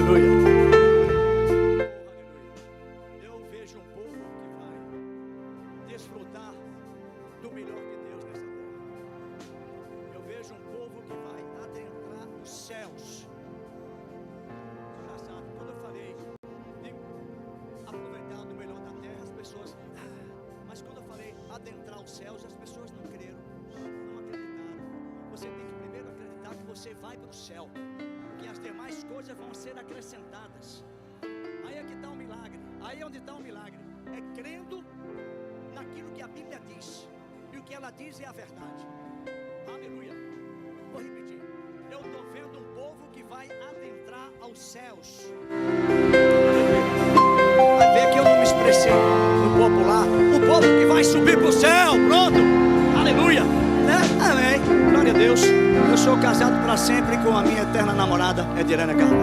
Aleluia. Eu vejo um povo que vai desfrutar do melhor de Deus nessa terra. Eu vejo um povo que vai adentrar os céus. Engraçado, quando eu falei de aproveitar do melhor da terra, as pessoas... mas quando eu falei adentrar os céus, as pessoas não creram, não acreditaram. Você tem que primeiro acreditar que você vai para o céu, que as demais coisas vão ser acrescentadas. Aí é que está o milagre. Aí é onde está o milagre. É crendo naquilo que a Bíblia diz. E o que ela diz é a verdade. Aleluia. Vou repetir. Eu estou vendo um povo que vai adentrar aos céus. Vai ver que eu não me expressei no popular. O povo que vai subir para o céu. Pronto. Aleluia. Amém. Glória a Deus. Eu sou casado para sempre com a minha eterna namorada, Edirânia Carvalho.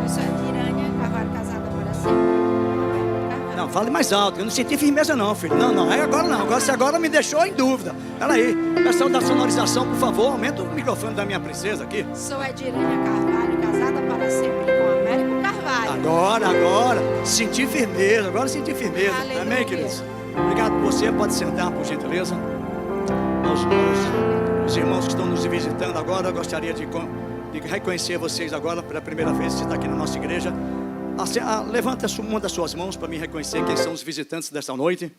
Eu sou Edirânia Carvalho, casada para sempre. Não, fale mais alto, eu não senti firmeza não, filho. Não, é agora não. Agora você agora me deixou em dúvida. Peraí, pessoal da sonorização, por favor, aumenta o microfone da minha princesa aqui. Sou Edirânia Carvalho, casada para sempre com Américo Carvalho. Agora, senti firmeza, Aleluia. Amém, queridos? Obrigado por você, pode sentar, por gentileza. Os irmãos que estão nos visitando agora, eu gostaria de reconhecer vocês agora pela primeira vez que você está aqui na nossa igreja. Levanta uma das suas mãos para me reconhecer quem são os visitantes desta noite.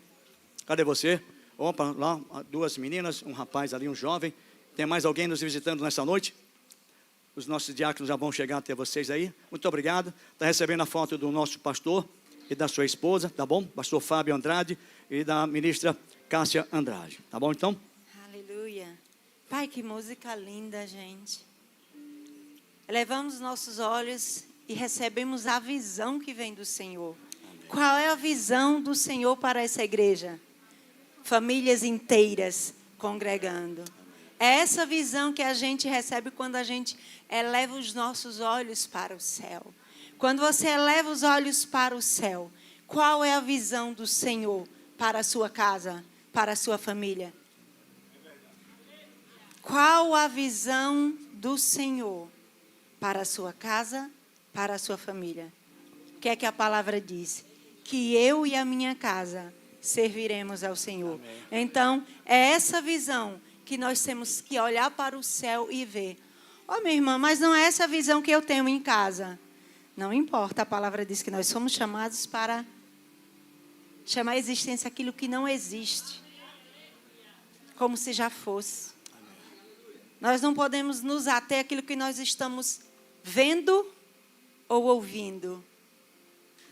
Cadê você? Opa, lá, duas meninas, um rapaz ali, um jovem. Tem mais alguém nos visitando nesta noite? Os nossos diáconos já vão chegar até vocês aí. Muito obrigado. Está recebendo a foto do nosso pastor e da sua esposa, tá bom? Pastor Fábio Andrade e da ministra Cássia Andrade, tá bom então? Aleluia. Pai, que música linda, gente. Elevamos nossos olhos e recebemos a visão que vem do Senhor. Qual é a visão do Senhor para essa igreja? Famílias inteiras congregando. É essa visão que a gente recebe quando a gente eleva os nossos olhos para o céu. Quando você eleva os olhos para o céu, qual é a visão do Senhor para a sua casa, para a sua família? Qual a visão do Senhor para a sua casa, para a sua família? O que é que a palavra diz? Que eu e a minha casa serviremos ao Senhor. Amém. Então, é essa visão que nós temos que olhar para o céu e ver. Minha irmã, mas não é essa visão que eu tenho em casa. Não importa, a palavra diz que nós somos chamados para chamar à existência aquilo que não existe. Como se já fosse. Nós não podemos nos ater àquilo que nós estamos vendo ou ouvindo.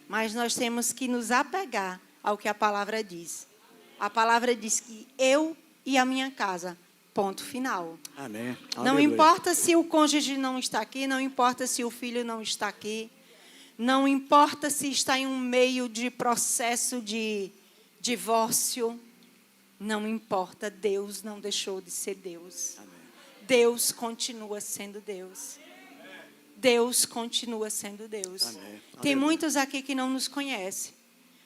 Mas nós temos que nos apegar ao que a palavra diz. A palavra diz que eu e a minha casa, ponto final. Amém. Não importa se o cônjuge não está aqui, não importa se o filho não está aqui, não importa se está em um meio de processo de divórcio, não importa, Deus não deixou de ser Deus. Amém. Deus continua sendo Deus. Deus continua sendo Deus. Amém. Tem muitos aqui que não nos conhecem,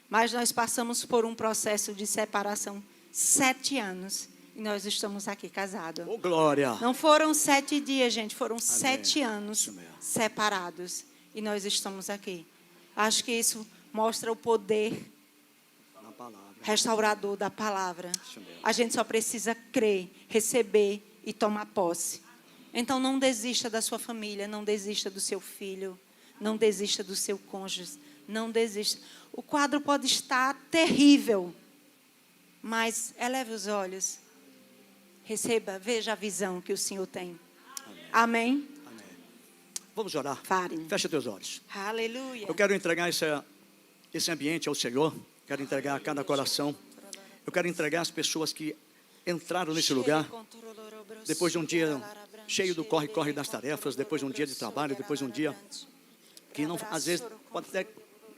mas nós passamos por um processo de separação 7 anos e nós estamos aqui casados. Oh, glória! Não foram 7 dias, gente, foram 7 anos separados e nós estamos aqui. Acho que isso mostra o poder restaurador da palavra. A gente só precisa crer, receber e tomar posse. Então não desista da sua família, não desista do seu filho, não desista do seu cônjuge, não desista. O quadro pode estar terrível, mas eleve os olhos, receba, veja a visão que o Senhor tem. Amém? Amém. Vamos orar. Fale. Fecha teus olhos. Aleluia. Eu quero entregar esse ambiente ao Senhor. Quero entregar a cada coração. Eu quero entregar as pessoas que entraram nesse lugar depois de um dia cheio do corre-corre das tarefas, depois de um dia de trabalho, depois de um dia que não, às vezes pode até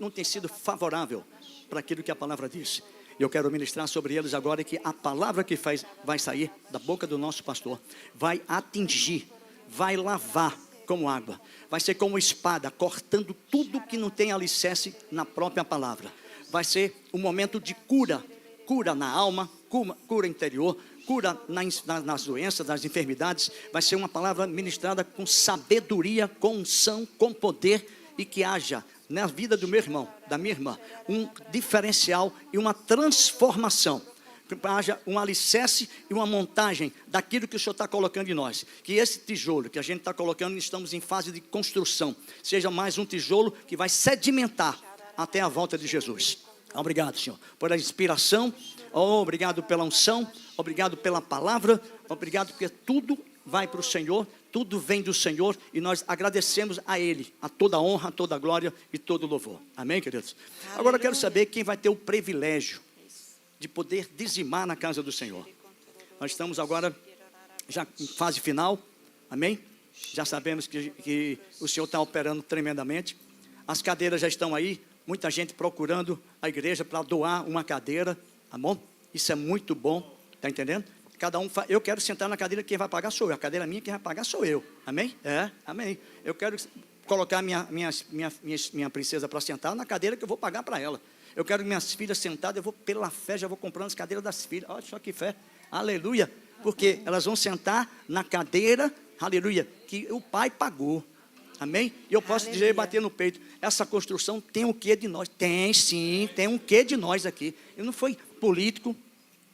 não ter sido favorável para aquilo que a palavra diz. E eu quero ministrar sobre eles agora que a palavra que vai sair da boca do nosso pastor vai atingir, vai lavar como água, vai ser como espada, cortando tudo que não tem alicerce na própria palavra. Vai ser um momento de cura na alma, cura interior, cura nas doenças, nas enfermidades, vai ser uma palavra ministrada com sabedoria, com unção, com poder, e que haja na vida do meu irmão, da minha irmã, um diferencial e uma transformação. Que haja um alicerce e uma montagem daquilo que o Senhor está colocando em nós. Que esse tijolo que a gente está colocando, estamos em fase de construção, seja mais um tijolo que vai sedimentar até a volta de Jesus. Obrigado, Senhor, por a inspiração, obrigado pela unção, obrigado pela palavra, obrigado porque tudo vai para o Senhor, tudo vem do Senhor, e nós agradecemos a Ele, a toda honra, a toda glória e todo louvor. Amém, queridos? Aleluia. Agora eu quero saber quem vai ter o privilégio de poder dizimar na casa do Senhor. Nós estamos agora já em fase final, amém? Já sabemos que o Senhor está operando tremendamente, as cadeiras já estão aí, muita gente procurando a igreja para doar uma cadeira, tá bom? Isso é muito bom, tá entendendo? Cada um, eu quero sentar na cadeira, quem vai pagar sou eu, a cadeira minha, quem vai pagar sou eu, amém? Amém. Eu quero colocar minha princesa para sentar na cadeira que eu vou pagar para ela. Eu quero minhas filhas sentadas, eu vou pela fé, já vou comprando as cadeiras das filhas, olha só que fé, aleluia, porque elas vão sentar na cadeira, aleluia, que o pai pagou. Amém? E eu posso dizer, bater no peito, essa construção tem um quê de nós? Tem sim, tem um quê de nós aqui. E não foi político,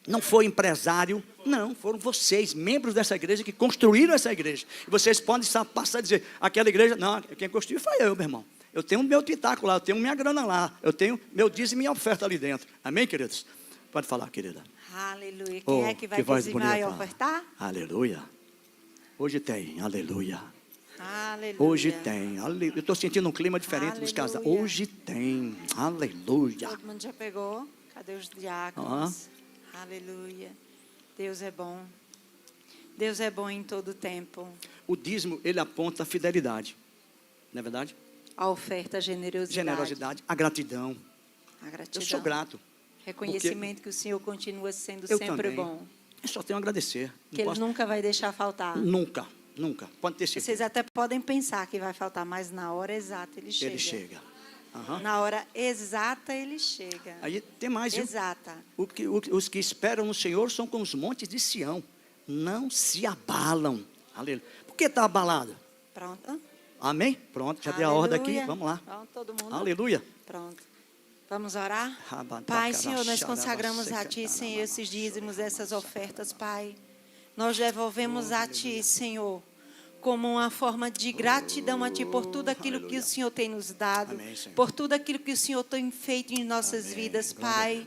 não foi empresário, não, foram vocês, membros dessa igreja, que construíram essa igreja. E vocês podem passar a dizer, aquela igreja, não, quem construiu foi eu, meu irmão. Eu tenho meu pitáculo lá, eu tenho minha grana lá, eu tenho meu dízimo e minha oferta ali dentro. Amém, queridos? Pode falar, querida. Aleluia. Quem é que vai dizimar e ofertar? Aleluia. Hoje tem, aleluia. Aleluia. Hoje tem, aleluia. Eu estou sentindo um clima diferente nos casais. Hoje tem, aleluia. Todo mundo já pegou? Cadê os diáconos? Aleluia. Deus é bom. Deus é bom em todo tempo. O dízimo, ele aponta a fidelidade. Não é verdade? A oferta, a generosidade. A gratidão. A gratidão. Eu sou grato. Reconhecimento que o Senhor continua sendo sempre também. bom. Eu só tenho a agradecer. Que Ele nunca vai deixar faltar. Nunca, nunca. Pode ter certeza. Vocês até podem pensar que vai faltar, mas na hora exata Ele chega. Ele chega. Uhum. Na hora exata Ele chega. Aí tem mais. Exata. Os que esperam no Senhor são como os montes de Sião. Não se abalam. Aleluia. Por que está abalado? Pronto. Amém? Pronto, já dei a ordem aqui. Vamos lá. Pronto, todo mundo. Aleluia. Pronto. Vamos orar? Pai, Senhor, nós consagramos a Ti, Senhor, esses dízimos, essas ofertas, Pai. Nós devolvemos a Ti, Senhor, como uma forma de gratidão a Ti por tudo aquilo que o Senhor tem nos dado, Amém, por tudo aquilo que o Senhor tem feito em nossas vidas, Pai.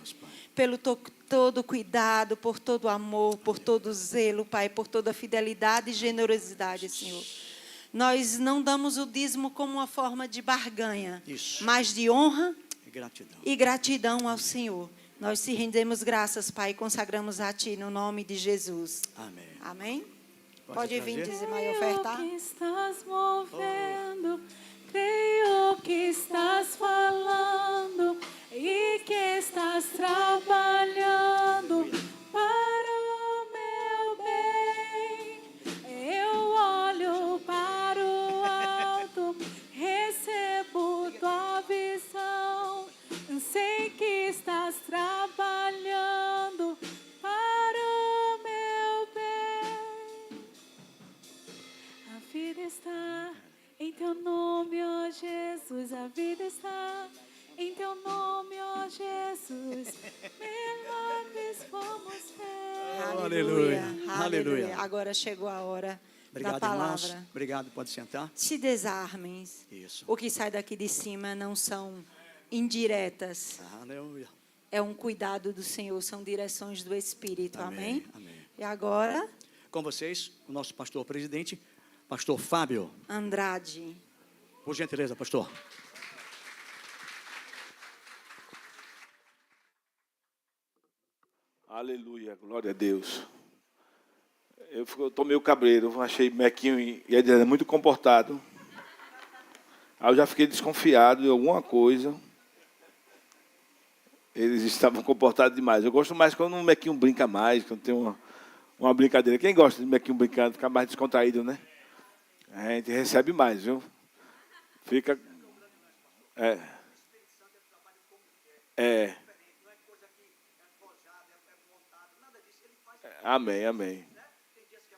Pelo todo cuidado, por todo amor, por todo zelo, Pai, por toda fidelidade e generosidade, Senhor. Nós não damos o dízimo como uma forma de barganha, mas de honra e gratidão ao Senhor. Nós te rendemos graças, Pai, e consagramos a Ti no nome de Jesus. Amém. Amém? Pode vir dizimar e ofertar. Creio que estás movendo, creio que estás falando e que estás trabalhando para o meu bem. Eu olho para o alto, recebo tua visão, sei que estás trabalhando para o meu bem. A vida está em teu nome, ó Jesus, a vida está em teu nome, ó Jesus, milagres vamos ver. Aleluia. Aleluia. Agora chegou a hora Obrigado, da palavra. irmãos. Obrigado, pode sentar. Se desarmem. Isso. O que sai daqui de cima não são indiretas. Aleluia. É um cuidado do Senhor, são direções do Espírito. Amém? Amém. E agora, Com vocês, o nosso pastor presidente, pastor Fábio. Andrade. Por gentileza, pastor. Aleluia, glória a Deus. Eu estou meio cabreiro, achei Mequinho e Edna muito comportado. Aí eu já fiquei desconfiado de alguma coisa. Eles estavam comportados demais. Eu gosto mais quando o Mequinho brinca mais, quando tem uma brincadeira. Quem gosta de Mequinho brincando, ficar mais descontraído, né? A gente recebe mais, viu? Fica... Amém, amém.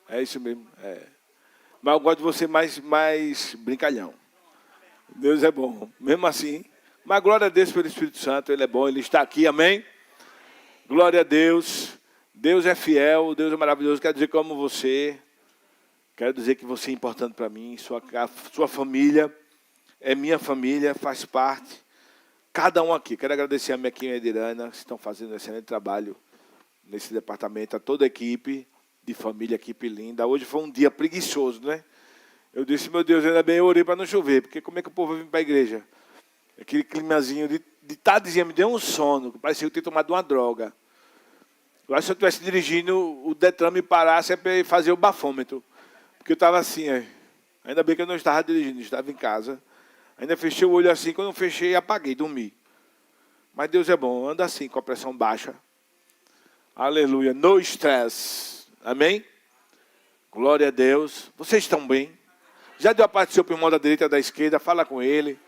É isso mesmo. É. Mas eu gosto de você mais brincalhão. Deus é bom. Mesmo assim. Mas glória a Deus pelo Espírito Santo. Ele é bom, ele está aqui. Amém? Glória a Deus. Deus é fiel, Deus é maravilhoso. Quero dizer que eu amo você. Quero dizer que você é importante para mim. Sua família é minha família, faz parte. Cada um aqui. Quero agradecer a minha equipe Edirana, que estão fazendo um excelente trabalho nesse departamento. A toda a equipe de família, equipe linda. Hoje foi um dia preguiçoso, né? Eu disse, meu Deus, ainda bem eu orei para não chover. Porque como é que o povo vai vir para a igreja? Aquele climazinho de tardezinha me deu um sono. Parecia que eu tinha tomado uma droga. Eu acho que se eu estivesse dirigindo, o Detran me parasse para fazer o bafômetro. Porque eu estava assim, ainda bem que eu não estava dirigindo, estava em casa. Ainda fechei o olho assim, quando eu fechei, apaguei, dormi. Mas Deus é bom, anda assim, com a pressão baixa. Aleluia, no estresse. Amém? Glória a Deus. Vocês estão bem? Já deu a parte do seu irmão da direita e da esquerda, fala com ele.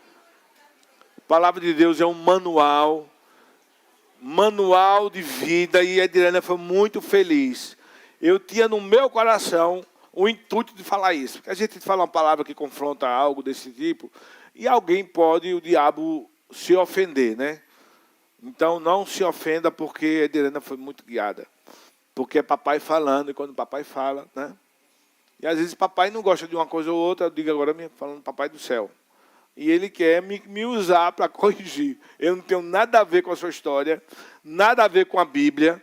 A palavra de Deus é um manual de vida, e a Edirana foi muito feliz. Eu tinha no meu coração o intuito de falar isso, porque a gente fala uma palavra que confronta algo desse tipo, e alguém pode, o diabo, se ofender, né? Então não se ofenda, porque a Edirana foi muito guiada. Porque é papai falando, e quando papai fala, né? E às vezes papai não gosta de uma coisa ou outra, eu digo agora falando papai do céu. E ele quer me usar para corrigir. Eu não tenho nada a ver com a sua história, nada a ver com a Bíblia.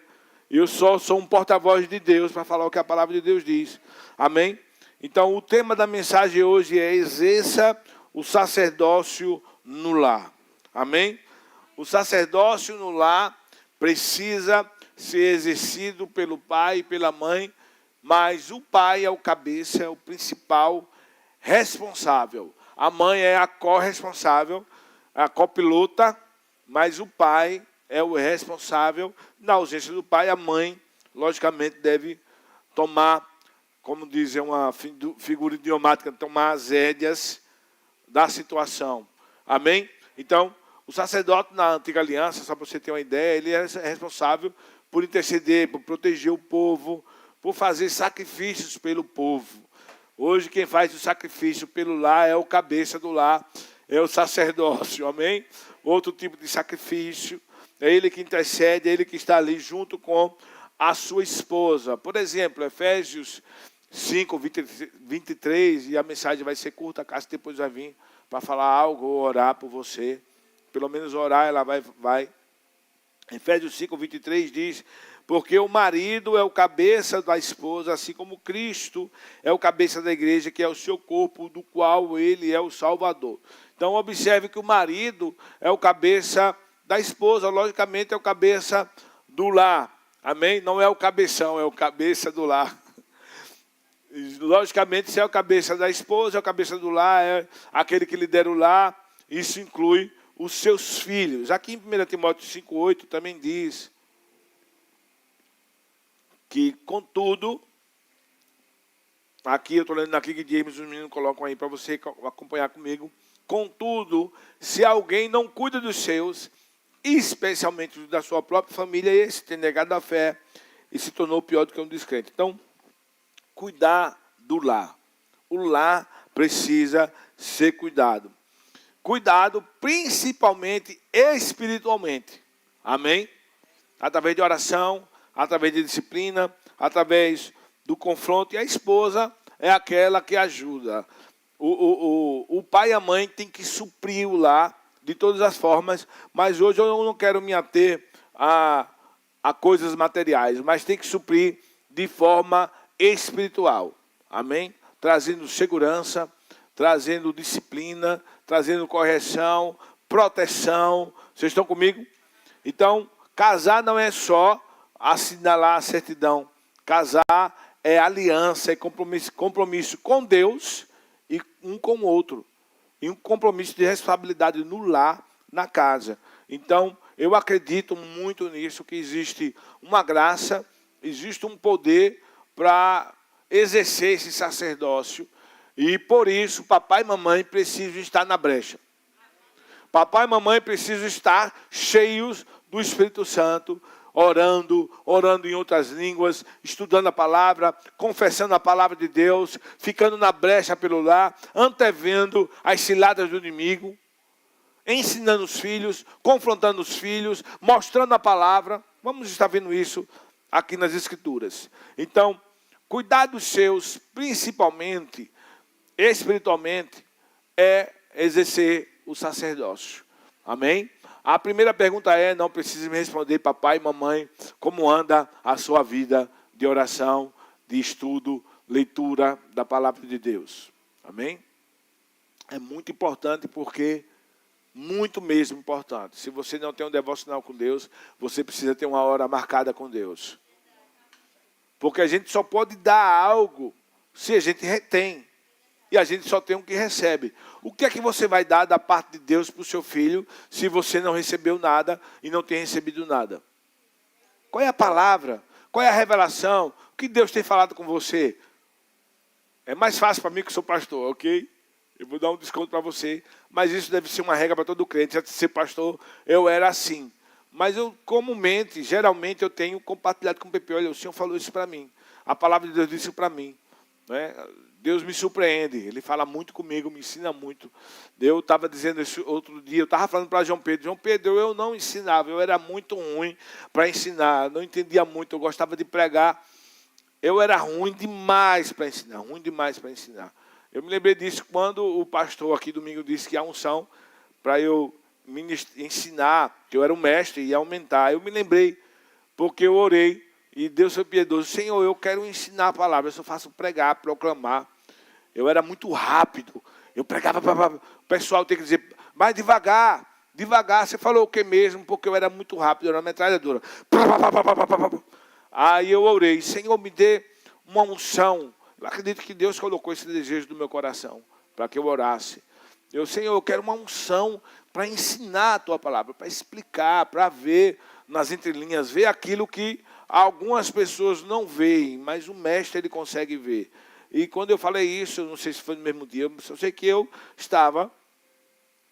Eu só sou um porta-voz de Deus para falar o que a palavra de Deus diz. Amém? Então, o tema da mensagem hoje é: exerça o sacerdócio no lar. Amém? O sacerdócio no lar precisa ser exercido pelo pai e pela mãe, mas o pai é o cabeça, é o principal responsável. A mãe é a corresponsável, a copilota, mas o pai é o responsável. Na ausência do pai, a mãe, logicamente, deve tomar, como dizem uma figura idiomática, tomar as rédeas da situação. Amém? Então, o sacerdote na antiga aliança, só para você ter uma ideia, ele é responsável por interceder, por proteger o povo, por fazer sacrifícios pelo povo. Hoje quem faz o sacrifício pelo lar é o cabeça do lar, é o sacerdócio, amém? Outro tipo de sacrifício, é ele que intercede, é ele que está ali junto com a sua esposa. Por exemplo, Efésios 5, 23, e a mensagem vai ser curta, caso depois vai vir para falar algo ou orar por você. Pelo menos orar, ela vai. Efésios 5, 23 diz: porque o marido é o cabeça da esposa, assim como Cristo é o cabeça da igreja, que é o seu corpo, do qual ele é o Salvador. Então, observe que o marido é o cabeça da esposa, logicamente é o cabeça do lar. Amém? Não é o cabeção, é o cabeça do lar. Logicamente, se é o cabeça da esposa, é o cabeça do lar, é aquele que lidera o lar. Isso inclui os seus filhos. Aqui em 1 Timóteo 5,8 também diz que, contudo, aqui eu estou lendo na King James, os meninos colocam aí para você acompanhar comigo. Contudo, se alguém não cuida dos seus, especialmente da sua própria família, esse tem negado a fé e se tornou pior do que um descrente. Então, cuidar do lar. O lar precisa ser cuidado. Cuidado principalmente espiritualmente. Amém? Através de oração, através de disciplina, através do confronto. E a esposa é aquela que ajuda. O pai e a mãe têm que suprir o lar de todas as formas, mas hoje eu não quero me ater a coisas materiais, mas tem que suprir de forma espiritual. Amém? Trazendo segurança, trazendo disciplina, trazendo correção, proteção. Vocês estão comigo? Então, casar não é só assinalar a certidão. Casar é aliança, é compromisso com Deus e um com o outro. E um compromisso de responsabilidade no lar, na casa. Então, eu acredito muito nisso, que existe uma graça, existe um poder para exercer esse sacerdócio. E por isso, papai e mamãe precisam estar na brecha. Papai e mamãe precisam estar cheios do Espírito Santo. orando em outras línguas, estudando a palavra, confessando a palavra de Deus, ficando na brecha pelo lar, antevendo as ciladas do inimigo, ensinando os filhos, confrontando os filhos, mostrando a palavra. Vamos estar vendo isso aqui nas Escrituras. Então, cuidar dos seus, principalmente, espiritualmente, é exercer o sacerdócio. Amém? A primeira pergunta é, não precisa me responder, papai e mamãe, como anda a sua vida de oração, de estudo, leitura da palavra de Deus. Amém? É muito importante porque, muito mesmo importante. Se você não tem um devocional com Deus, você precisa ter uma hora marcada com Deus. Porque a gente só pode dar algo se a gente retém. E a gente só tem o que recebe. O que é que você vai dar da parte de Deus para o seu filho se você não recebeu nada e não tem recebido nada? Qual é a palavra? Qual é a revelação? O que Deus tem falado com você? É mais fácil para mim que sou pastor, ok? Eu vou dar um desconto para você. Mas isso deve ser uma regra para todo crente. Antes de ser pastor, eu era assim. Mas eu comumente, geralmente, eu tenho compartilhado com o Pepe. Olha, o Senhor falou isso para mim. A palavra de Deus disse isso para mim. Né? Deus me surpreende, Ele fala muito comigo, me ensina muito. Eu estava dizendo isso outro dia, eu estava falando para João Pedro, eu não ensinava, eu era muito ruim para ensinar, não entendia muito, eu gostava de pregar, eu era ruim demais para ensinar, Eu me lembrei disso quando o pastor aqui domingo disse que a unção para eu ensinar, que eu era o mestre, ia aumentar. Eu me lembrei, porque eu orei, e Deus foi piedoso. Senhor, eu quero ensinar a palavra, eu só faço pregar, proclamar. Eu era muito rápido. Eu pregava, o pessoal tem que dizer, mas devagar. Você falou o que mesmo? Porque eu era muito rápido, eu era uma metralhadora. Aí eu orei, Senhor, me dê uma unção. Eu acredito que Deus colocou esse desejo no meu coração, para que eu orasse. Senhor, eu quero uma unção para ensinar a tua palavra, para explicar, para ver nas entrelinhas, ver aquilo que algumas pessoas não veem, mas o mestre ele consegue ver. E quando eu falei isso, eu não sei se foi no mesmo dia, eu só sei que eu estava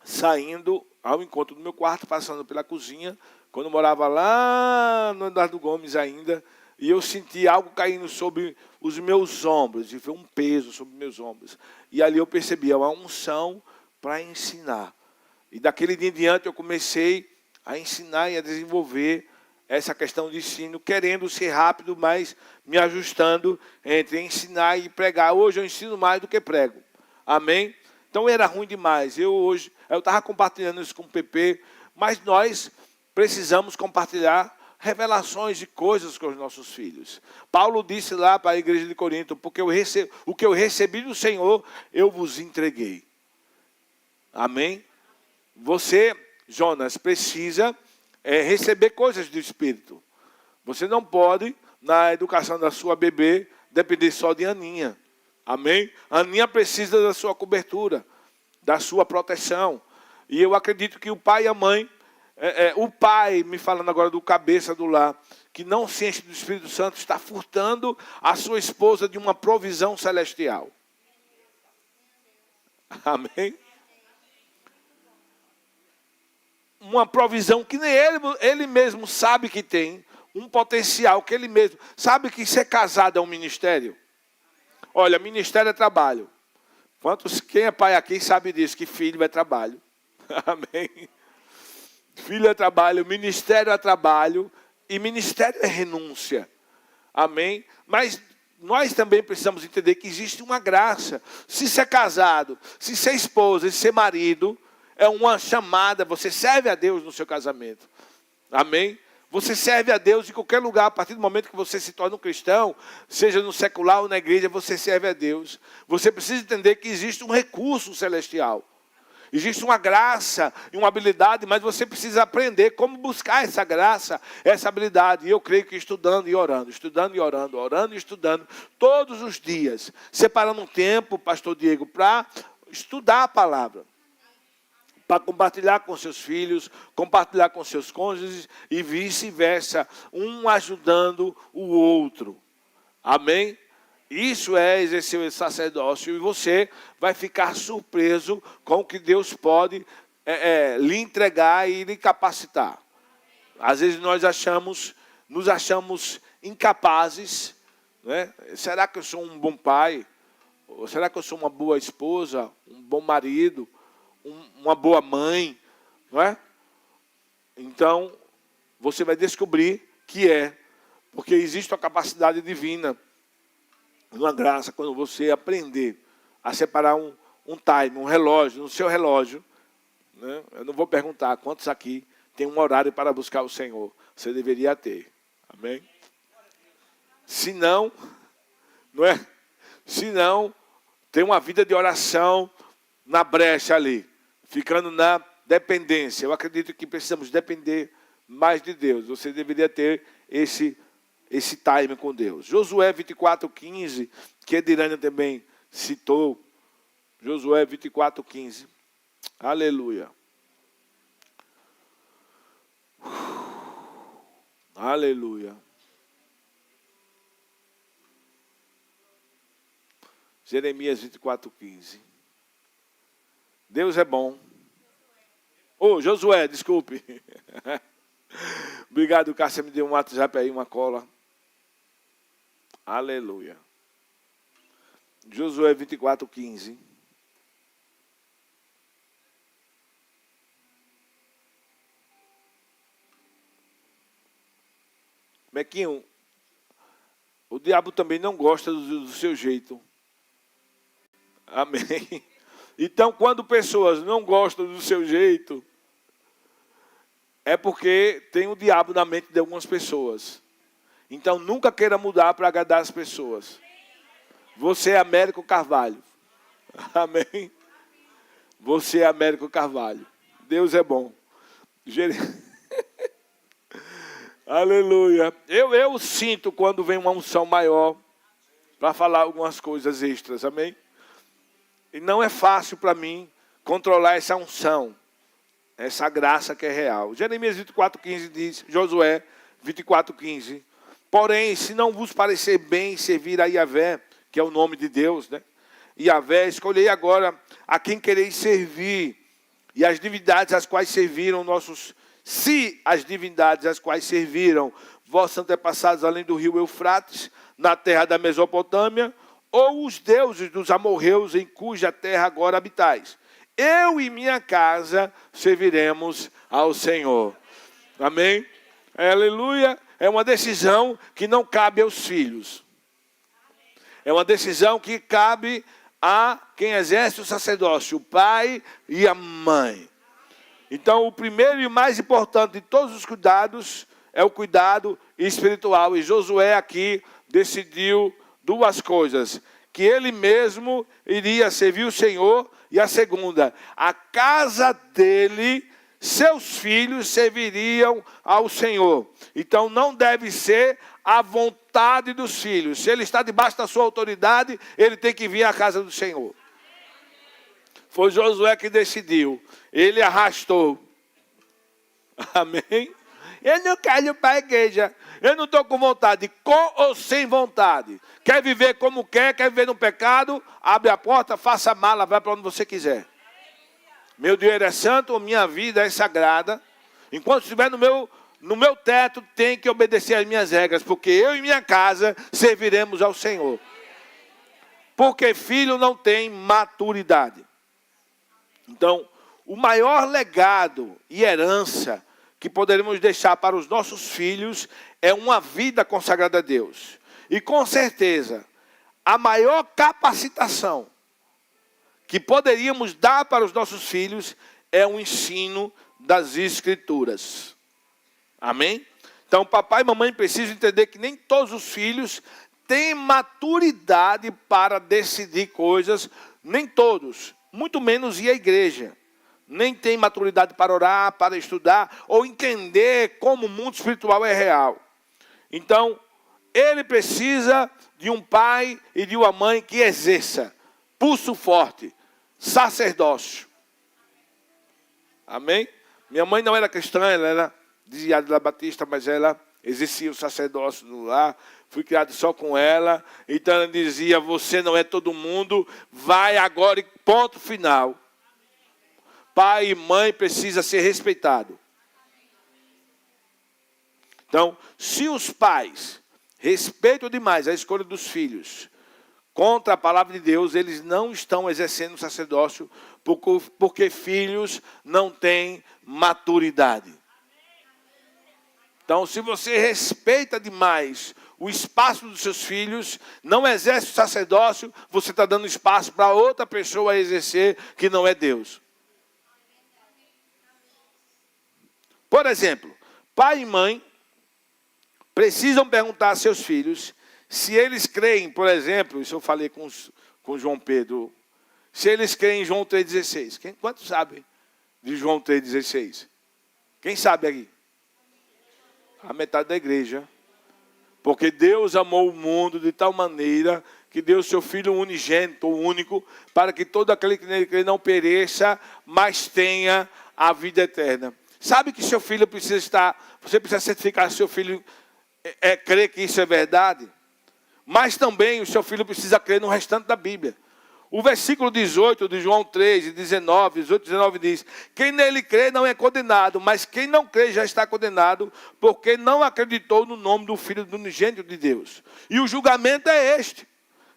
saindo ao encontro do meu quarto, passando pela cozinha, quando eu morava lá no Eduardo Gomes ainda, e eu senti algo caindo sobre os meus ombros, e foi um peso sobre meus ombros. E ali eu percebi uma unção para ensinar. E daquele dia em diante eu comecei a ensinar e a desenvolver essa questão de ensino, querendo ser rápido, mas me ajustando entre ensinar e pregar. Hoje eu ensino mais do que prego. Amém? Então era ruim demais. Eu estava compartilhando isso com o PP, mas nós precisamos compartilhar revelações de coisas com os nossos filhos. Paulo disse lá para a igreja de Corinto, porque o que eu recebi do Senhor, eu vos entreguei. Amém? Você, Jonas, precisa receber coisas do Espírito. Você não pode, na educação da sua bebê, depender só de Aninha. Amém? Aninha precisa da sua cobertura, da sua proteção. E eu acredito que o pai e a mãe, o pai, me falando agora do cabeça do lar, que não se enche do Espírito Santo, está furtando a sua esposa de uma provisão celestial. Amém? Uma provisão que nem ele mesmo sabe que tem, um potencial que ele mesmo sabe que ser casado é um ministério. Olha, ministério é trabalho. Quem é pai aqui sabe disso, que filho é trabalho. Amém? Filho é trabalho, ministério é trabalho e ministério é renúncia. Amém? Mas nós também precisamos entender que existe uma graça. Se ser casado, se ser esposa, se ser marido, é uma chamada, você serve a Deus no seu casamento. Amém? Você serve a Deus em qualquer lugar, a partir do momento que você se torna um cristão, seja no secular ou na igreja, você serve a Deus. Você precisa entender que existe um recurso celestial. Existe uma graça e uma habilidade, mas você precisa aprender como buscar essa graça, essa habilidade. E eu creio que estudando e orando, orando e estudando, todos os dias, separando um tempo, pastor Diego, para estudar a palavra. Para compartilhar com seus filhos, compartilhar com seus cônjuges e vice-versa, um ajudando o outro. Amém? Isso é exercer o sacerdócio e você vai ficar surpreso com o que Deus pode lhe entregar e lhe capacitar. Às vezes nós achamos nos achamos incapazes, né? Será que eu sou um bom pai? Ou será que eu sou uma boa esposa, um bom marido, uma boa mãe? Não é? Então, você vai descobrir que é, porque existe uma capacidade divina, uma graça, quando você aprender a separar um time, um relógio, no seu relógio, né? Eu não vou perguntar quantos aqui tem um horário para buscar o Senhor. Você deveria ter. Amém? Se não, não é? Se não, tem uma vida de oração na brecha ali, ficando na dependência. Eu acredito que precisamos depender mais de Deus. Você deveria ter esse time com Deus. Josué 24:15, que Edirânia também citou. Josué 24:15. Aleluia. Aleluia. Jeremias 24:15. Deus é bom. Josué, desculpe. Obrigado, Cássia, me deu um WhatsApp aí, uma cola. Aleluia. Josué 24:15. Mequinho, o diabo também não gosta do seu jeito. Amém. Então, quando pessoas não gostam do seu jeito, é porque tem o diabo na mente de algumas pessoas. Então, nunca queira mudar para agradar as pessoas. Você é Américo Carvalho. Amém. Você é Américo Carvalho. Deus é bom. Aleluia. Eu sinto quando vem uma unção maior para falar algumas coisas extras. Amém. E não é fácil para mim controlar essa unção, essa graça que é real. Jeremias 24:15 diz, Josué 24:15. Porém, se não vos parecer bem servir a Yahvé, que é o nome de Deus, né? Yahvé, escolhei agora a quem quereis servir, e as divindades às quais serviram as divindades às quais serviram vossos antepassados além do rio Eufrates, na terra da Mesopotâmia, ou os deuses dos amorreus em cuja terra agora habitais. Eu e minha casa serviremos ao Senhor. Amém? Aleluia. É uma decisão que não cabe aos filhos. É uma decisão que cabe a quem exerce o sacerdócio, o pai e a mãe. Então, o primeiro e mais importante de todos os cuidados é o cuidado espiritual. E Josué aqui decidiu duas coisas: que ele mesmo iria servir o Senhor, e a segunda, a casa dele, seus filhos serviriam ao Senhor. Então não deve ser a vontade dos filhos. Se ele está debaixo da sua autoridade, ele tem que vir à casa do Senhor. Foi Josué que decidiu. Ele arrastou. Amém? Eu não quero ir para a igreja. Eu não estou com vontade, com ou sem vontade. Quer viver como quer viver no pecado, abre a porta, faça a mala, vai para onde você quiser. Meu dinheiro é santo, minha vida é sagrada. Enquanto estiver no meu teto, tem que obedecer às minhas regras, porque eu e minha casa serviremos ao Senhor. Porque filho não tem maturidade. Então, o maior legado e herança que poderemos deixar para os nossos filhos é uma vida consagrada a Deus. E com certeza, a maior capacitação que poderíamos dar para os nossos filhos é o ensino das Escrituras. Amém? Então, papai e mamãe precisam entender que nem todos os filhos têm maturidade para decidir coisas, nem todos, muito menos ir à igreja. Nem tem maturidade para orar, para estudar, ou entender como o mundo espiritual é real. Então, ele precisa de um pai e de uma mãe que exerça pulso forte, sacerdócio. Amém? Minha mãe não era cristã, ela era desviada da Batista, mas ela exercia o sacerdócio no lar. Fui criado só com ela. Então ela dizia, você não é todo mundo, vai agora e ponto final. Pai e mãe precisa ser respeitado. Então, se os pais respeitam demais a escolha dos filhos contra a palavra de Deus, eles não estão exercendo o sacerdócio porque filhos não têm maturidade. Então, se você respeita demais o espaço dos seus filhos, não exerce o sacerdócio, você está dando espaço para outra pessoa exercer que não é Deus. Por exemplo, pai e mãe precisam perguntar a seus filhos se eles creem, por exemplo, isso eu falei com João Pedro, se eles creem em João 3,16. Quantos sabem de João 3,16? Quem sabe aqui? A metade da igreja. Porque Deus amou o mundo de tal maneira que deu o seu Filho unigênito, o único, para que todo aquele que nele crê não pereça, mas tenha a vida eterna. Sabe que seu filho precisa estar, você precisa certificar que seu filho crer que isso é verdade? Mas também o seu filho precisa crer no restante da Bíblia. O versículo 18 de João 3, 19, 18, 19 diz: quem nele crê não é condenado, mas quem não crê já está condenado, porque não acreditou no nome do Filho do unigênito de Deus. E o julgamento é este,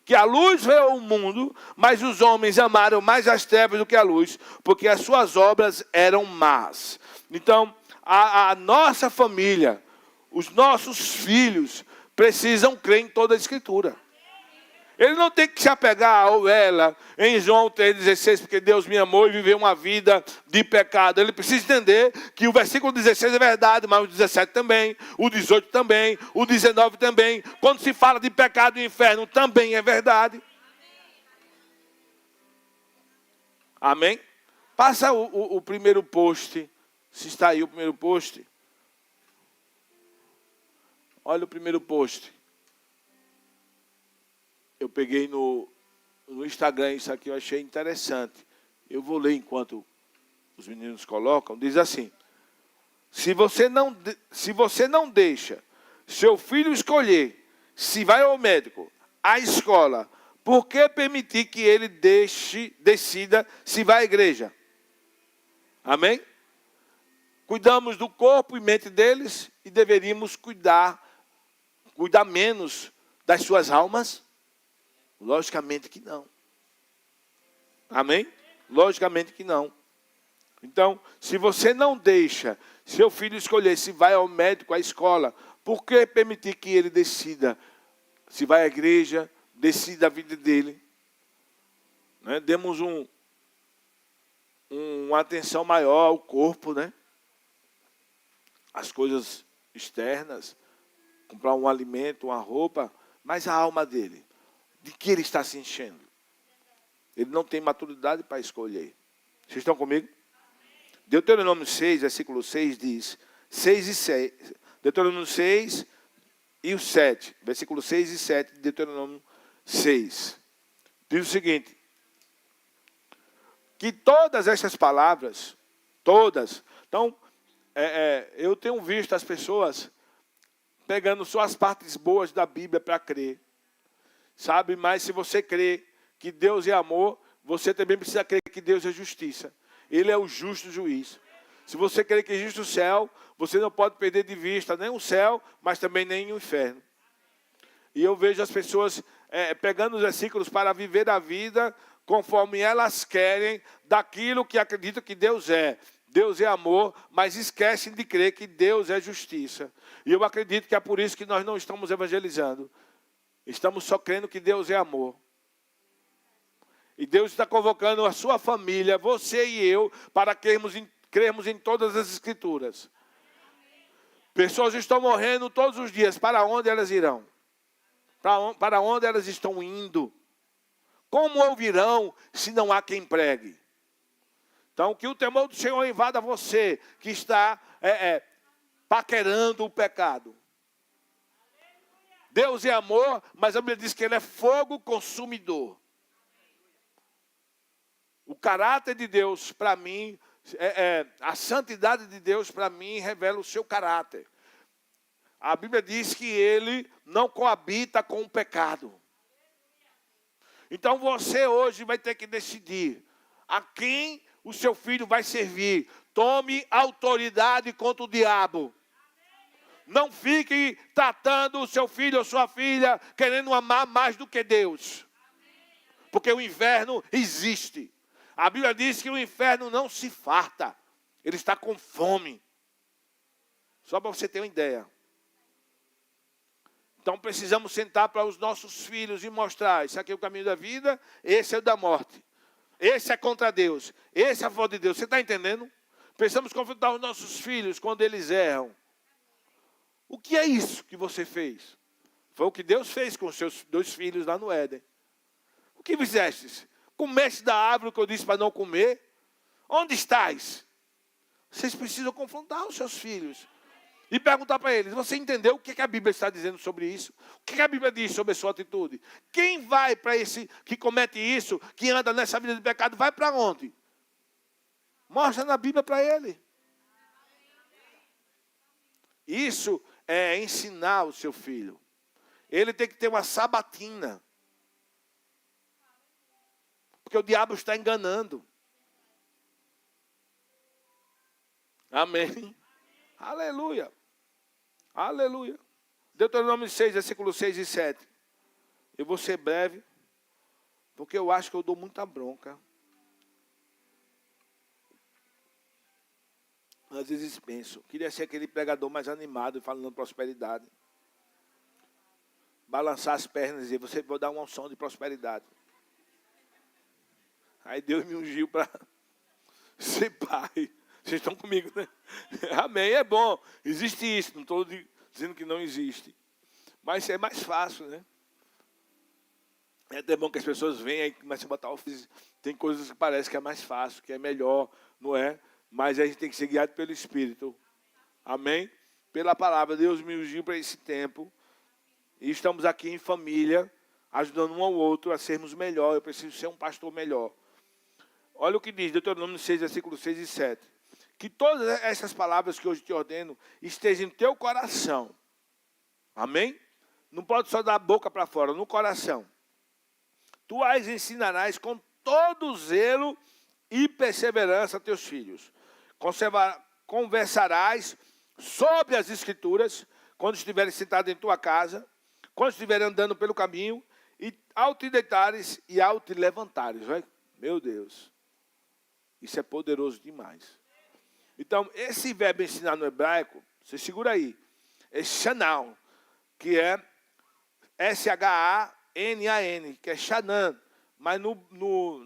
que a luz veio ao mundo, mas os homens amaram mais as trevas do que a luz, porque as suas obras eram más. Então, a nossa família, os nossos filhos, precisam crer em toda a Escritura. Ele não tem que se apegar ou ela em João 3,16, porque Deus me amou e viveu uma vida de pecado. Ele precisa entender que o versículo 16 é verdade, mas o 17 também, o 18 também, o 19 também. Quando se fala de pecado e inferno, também é verdade. Amém? Passa o primeiro post, se está aí o primeiro post. Olha o primeiro post. Eu peguei no Instagram, isso aqui eu achei interessante. Eu vou ler enquanto os meninos colocam. Diz assim: se você não deixa seu filho escolher se vai ao médico, à escola, por que permitir que ele decida se vai à igreja? Amém? Cuidamos do corpo e mente deles e deveríamos cuidar menos das suas almas? Logicamente que não. Amém? Logicamente que não. Então, se você não deixa seu filho escolher se vai ao médico, à escola, por que permitir que ele decida se vai à igreja, decida a vida dele? Né? Demos uma atenção maior ao corpo, né? As coisas externas, comprar um alimento, uma roupa, mas a alma dele, de que ele está se enchendo? Ele não tem maturidade para escolher. Vocês estão comigo? Deuteronômio 6, versículo 6 diz, 6 e 7, Deuteronômio 6 e o 7, versículo 6 e 7 de Deuteronômio 6. Diz o seguinte: que todas estas palavras, todas, então, eu tenho visto as pessoas pegando só as partes boas da Bíblia para crer. Sabe, mas se você crê que Deus é amor, você também precisa crer que Deus é justiça. Ele é o justo juiz. Se você crê que existe o céu, você não pode perder de vista nem o céu, mas também nem o inferno. E eu vejo as pessoas pegando os versículos para viver a vida conforme elas querem, daquilo que acreditam que Deus é. Deus é amor, mas esquecem de crer que Deus é justiça. E eu acredito que é por isso que nós não estamos evangelizando. Estamos só crendo que Deus é amor. E Deus está convocando a sua família, você e eu, para crermos em todas as Escrituras. Pessoas estão morrendo todos os dias. Para onde elas irão? Para onde elas estão indo? Como ouvirão se não há quem pregue? Então, que o temor do Senhor invada você, que está paquerando o pecado. Deus é amor, mas a Bíblia diz que Ele é fogo consumidor. O caráter de Deus, para mim, a santidade de Deus, para mim, revela o seu caráter. A Bíblia diz que Ele não coabita com o pecado. Então você hoje vai ter que decidir a quem o seu filho vai servir. Tome autoridade contra o diabo. Não fique tratando o seu filho ou sua filha querendo amar mais do que Deus. Porque o inferno existe. A Bíblia diz que o inferno não se farta. Ele está com fome. Só para você ter uma ideia. Então precisamos sentar para os nossos filhos e mostrar. Esse aqui é o caminho da vida, esse é o da morte. Esse é contra Deus, esse é a favor de Deus. Você está entendendo? Precisamos confrontar os nossos filhos quando eles erram. O que é isso que você fez? Foi o que Deus fez com os seus 2 filhos lá no Éden. O que fizeste? Comeste da árvore que eu disse para não comer? Onde estás? Vocês precisam confrontar os seus filhos. E perguntar para eles, você entendeu o que a Bíblia está dizendo sobre isso? O que a Bíblia diz sobre a sua atitude? Quem vai para esse que comete isso, que anda nessa vida de pecado, vai para onde? Mostra na Bíblia para ele. Isso é ensinar o seu filho. Ele tem que ter uma sabatina. Porque o diabo está enganando. Amém. Aleluia. Aleluia. Deuteronômio 6, versículos 6 e 7. Eu vou ser breve, porque eu acho que eu dou muita bronca. Às vezes penso, queria ser aquele pregador mais animado, falando de prosperidade. Balançar as pernas e dizer, você vai dar uma unção de prosperidade. Aí Deus me ungiu para ser pai. Vocês estão comigo, né? Amém, é bom. Existe isso, não estou dizendo que não existe. Mas é mais fácil, né? É até bom que as pessoas venham e comecem a botar ofício. Tem coisas que parece que é mais fácil, que é melhor, não é? Mas a gente tem que ser guiado pelo Espírito. Amém? Pela palavra, Deus me ungiu para esse tempo. E estamos aqui em família, ajudando um ao outro a sermos melhor. Eu preciso ser um pastor melhor. Olha o que diz, Deuteronômio 6, versículos 6 e 7. Que todas essas palavras que hoje te ordeno estejam em teu coração. Amém? Não pode só dar a boca para fora, no coração. Tu as ensinarás com todo zelo e perseverança a teus filhos. Conversarás sobre as Escrituras, quando estiveres sentado em tua casa, quando estiveres andando pelo caminho, e ao te deitares e ao te levantares. Vai? Meu Deus, isso é poderoso demais. Então, esse verbo ensinar no hebraico, você segura aí, é shanal, que é S-H-A-N-A-N, que é shanan, mas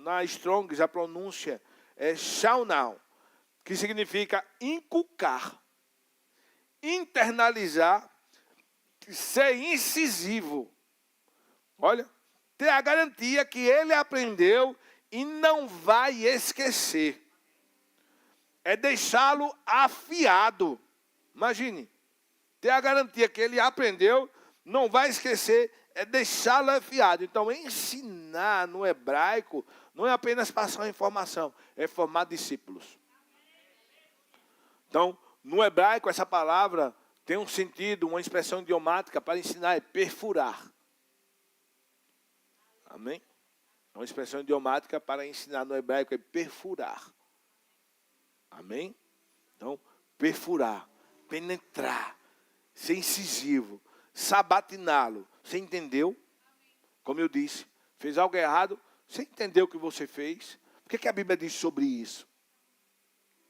na Strong's a pronúncia é shaunal, que significa inculcar, internalizar, ser incisivo. Olha, ter a garantia que ele aprendeu e não vai esquecer. É deixá-lo afiado. Imagine, ter a garantia que ele aprendeu, não vai esquecer, é deixá-lo afiado. Então, ensinar no hebraico não é apenas passar uma informação, é formar discípulos. Então, no hebraico, essa palavra tem um sentido, uma expressão idiomática para ensinar, é perfurar. Amém? Uma expressão idiomática para ensinar no hebraico é perfurar. Amém? Então, perfurar, penetrar, ser incisivo, sabatiná-lo. Você entendeu? Como eu disse, fez algo errado, você entendeu o que você fez? O que a Bíblia diz sobre isso?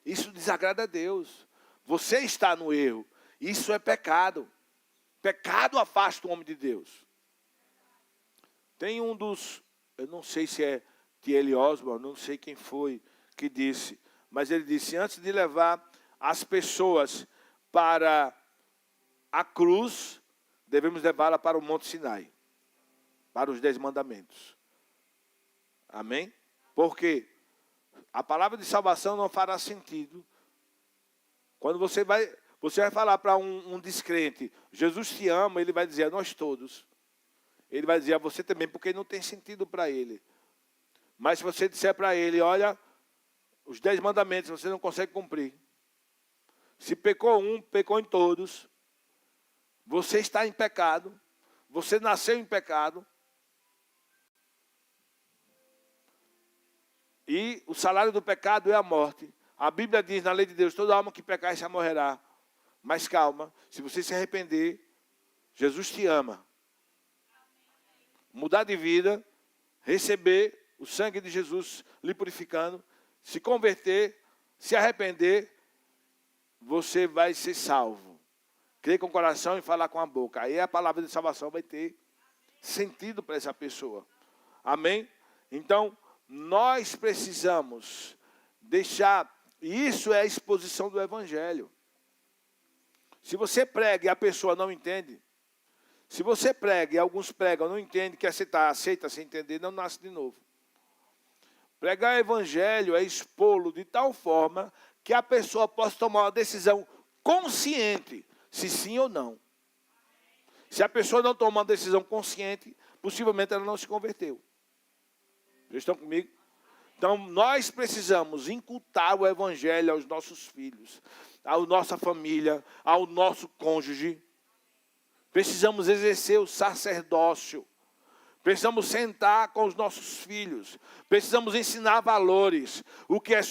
Isso desagrada a Deus. Você está no erro. Isso é pecado. Pecado afasta o homem de Deus. Tem um dos, eu não sei se é T.L. Osborne, não sei quem foi que disse, mas ele disse, antes de levar as pessoas para a cruz, devemos levá-la para o Monte Sinai, para os 10 mandamentos. Amém? Porque a palavra de salvação não fará sentido. Quando você vai falar para um descrente, Jesus te ama, ele vai dizer a nós todos. Ele vai dizer a você também, porque não tem sentido para ele. Mas se você disser para ele, olha, os 10 mandamentos você não consegue cumprir. Se pecou um, pecou em todos. Você está em pecado. Você nasceu em pecado. E o salário do pecado é a morte. A Bíblia diz na lei de Deus, toda alma que pecar já morrerá. Mas calma, se você se arrepender, Jesus te ama. Mudar de vida, receber o sangue de Jesus lhe purificando, se converter, se arrepender, você vai ser salvo. Crer com o coração e falar com a boca. Aí a palavra de salvação vai ter sentido para essa pessoa. Amém? Então, nós precisamos deixar, e isso é a exposição do Evangelho. Se você prega e a pessoa não entende, se você prega e alguns pregam, não entendem, que aceita sem entender, não nasce de novo. Pregar o Evangelho é expô-lo de tal forma que a pessoa possa tomar uma decisão consciente, se sim ou não. Se a pessoa não tomar uma decisão consciente, possivelmente ela não se converteu. Vocês estão comigo? Então, nós precisamos incultar o Evangelho aos nossos filhos, à nossa família, ao nosso cônjuge. Precisamos exercer o sacerdócio. Precisamos sentar com os nossos filhos. Precisamos ensinar valores. O que é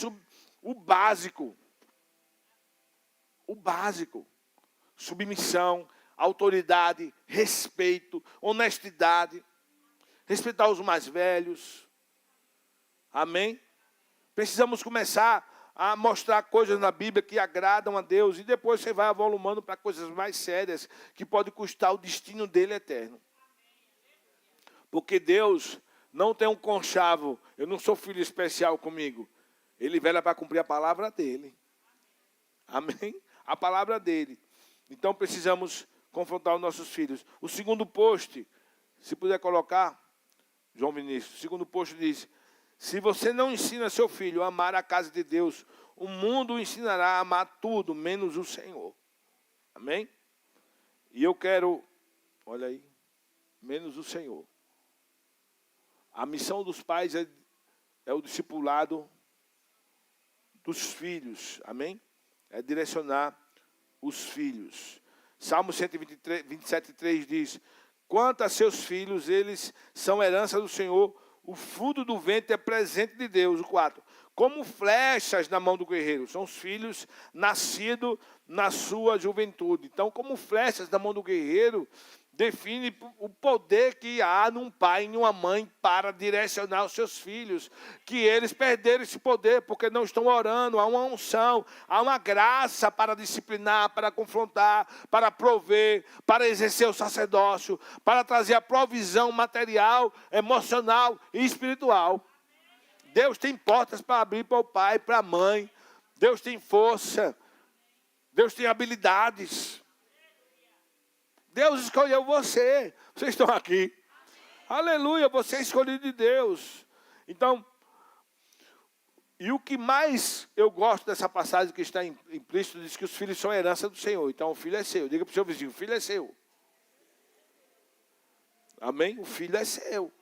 o básico. O básico. Submissão, autoridade, respeito, honestidade. Respeitar os mais velhos. Amém? Precisamos começar a mostrar coisas na Bíblia que agradam a Deus. E depois você vai avolumando para coisas mais sérias que pode custar o destino dele eterno. Porque Deus não tem um conchavo. Eu não sou filho especial comigo. Ele vela para cumprir a palavra dele. Amém? A palavra dele. Então precisamos confrontar os nossos filhos. O segundo post, se puder colocar, João Vinícius, o segundo post diz: se você não ensina seu filho a amar a casa de Deus, o mundo o ensinará a amar tudo, menos o Senhor. Amém? E eu quero, olha aí, menos o Senhor. A missão dos pais é o discipulado dos filhos. Amém? É direcionar os filhos. Salmo 127:3 diz: quanto a seus filhos, eles são herança do Senhor, o fruto do ventre é presente de Deus. O 4. Como flechas na mão do guerreiro. São os filhos nascidos na sua juventude. Então, como flechas na mão do guerreiro, define o poder que há num pai e numa mãe para direcionar os seus filhos. Que eles perderam esse poder porque não estão orando. Há uma unção, há uma graça para disciplinar, para confrontar, para prover, para exercer o sacerdócio, para trazer a provisão material, emocional e espiritual. Deus tem portas para abrir para o pai, para a mãe. Deus tem força. Deus tem habilidades. Deus escolheu você. Vocês estão aqui. Aleluia, você é escolhido de Deus. Então, e o que mais eu gosto dessa passagem que está implícito, diz que os filhos são herança do Senhor. Então, o filho é seu. Diga para o seu vizinho, o filho é seu. Amém? O filho é seu.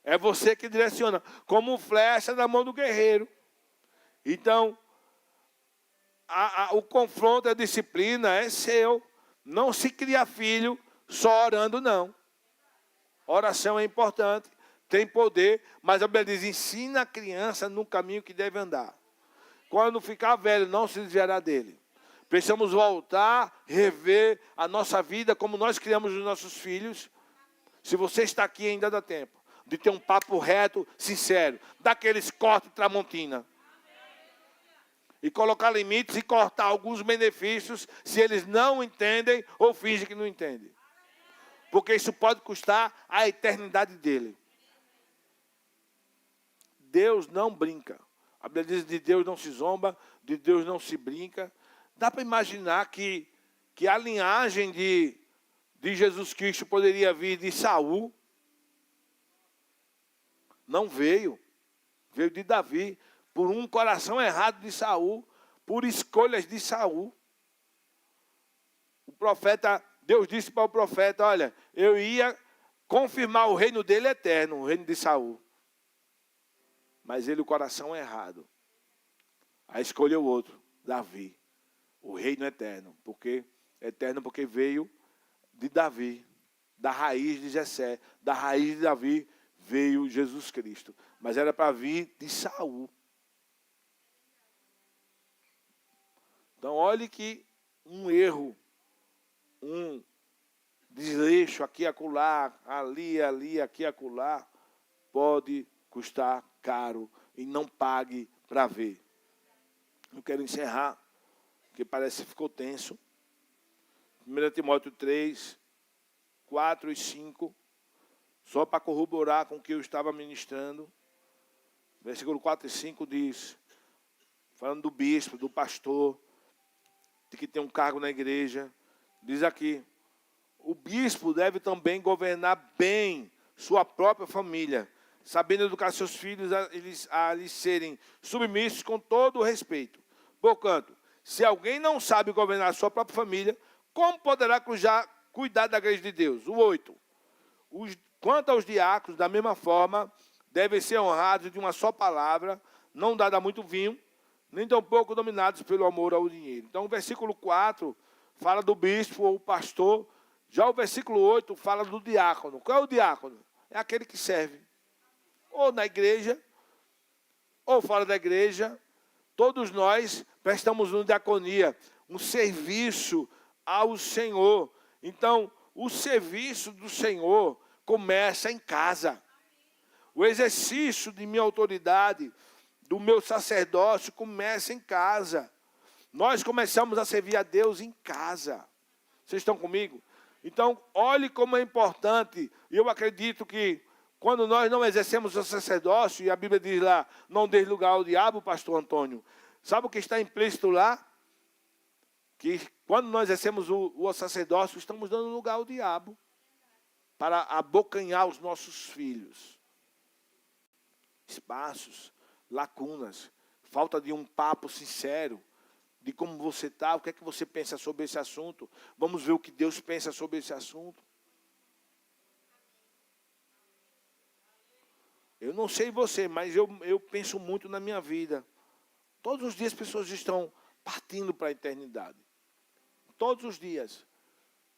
É você que direciona, como flecha na mão do guerreiro. Então, o confronto, a disciplina é seu. Não se cria filho só orando, não. Oração é importante, tem poder, mas a Bíblia diz: ensina a criança no caminho que deve andar. Quando ficar velho, não se desviará dele. Precisamos voltar, rever a nossa vida como nós criamos os nossos filhos. Se você está aqui, ainda dá tempo de ter um papo reto, sincero, daqueles cortes tramontina. E colocar limites e cortar alguns benefícios se eles não entendem ou fingem que não entendem. Porque isso pode custar a eternidade dele. Deus não brinca. A Bíblia diz: de Deus não se zomba, de Deus não se brinca. Dá para imaginar que a linhagem de Jesus Cristo poderia vir de Saul. Não veio. Veio de Davi. Por um coração errado de Saul. Por escolhas de Saul. O profeta, Deus disse para o profeta: olha, eu ia confirmar o reino dele eterno, o reino de Saul. Mas ele, o coração errado. Aí escolheu outro, Davi. O reino eterno. Eterno porque veio de Davi. Da raiz de Jessé. Da raiz de Davi veio Jesus Cristo. Mas era para vir de Saul. Então olhe que um erro, um desleixo aqui e acolá, ali, aqui e acolá, pode custar caro e não pague para ver. Eu quero encerrar, porque parece que ficou tenso. 1 Timóteo 3, 4 e 5, só para corroborar com o que eu estava ministrando. Versículo 4 e 5 diz, falando do bispo, do pastor, de que tem um cargo na igreja, diz aqui, o bispo deve também governar bem sua própria família, sabendo educar seus filhos a lhes serem submissos com todo o respeito. Portanto, se alguém não sabe governar sua própria família, como poderá cuidar da igreja de Deus? O 8. Quanto aos diáconos, da mesma forma, devem ser honrados de uma só palavra, não dada a muito vinho, nem tampouco dominados pelo amor ao dinheiro. Então, o versículo 4 fala do bispo ou pastor. Já o versículo 8 fala do diácono. Qual é o diácono? É aquele que serve. Ou na igreja, ou fora da igreja. Todos nós prestamos uma diaconia, um serviço ao Senhor. Então, o serviço do Senhor começa em casa. O exercício de minha autoridade, do meu sacerdócio, começa em casa. Nós começamos a servir a Deus em casa. Vocês estão comigo? Então, olhe como é importante. E eu acredito que quando nós não exercemos o sacerdócio, e a Bíblia diz lá, não dê lugar ao diabo, pastor Antônio. Sabe o que está implícito lá? Que quando nós exercemos o sacerdócio, estamos dando lugar ao diabo para abocanhar os nossos filhos. Espaços, lacunas, falta de um papo sincero, de como você está, o que é que você pensa sobre esse assunto. Vamos ver o que Deus pensa sobre esse assunto. Eu não sei você, mas eu penso muito na minha vida. Todos os dias as pessoas estão partindo para a eternidade. Todos os dias.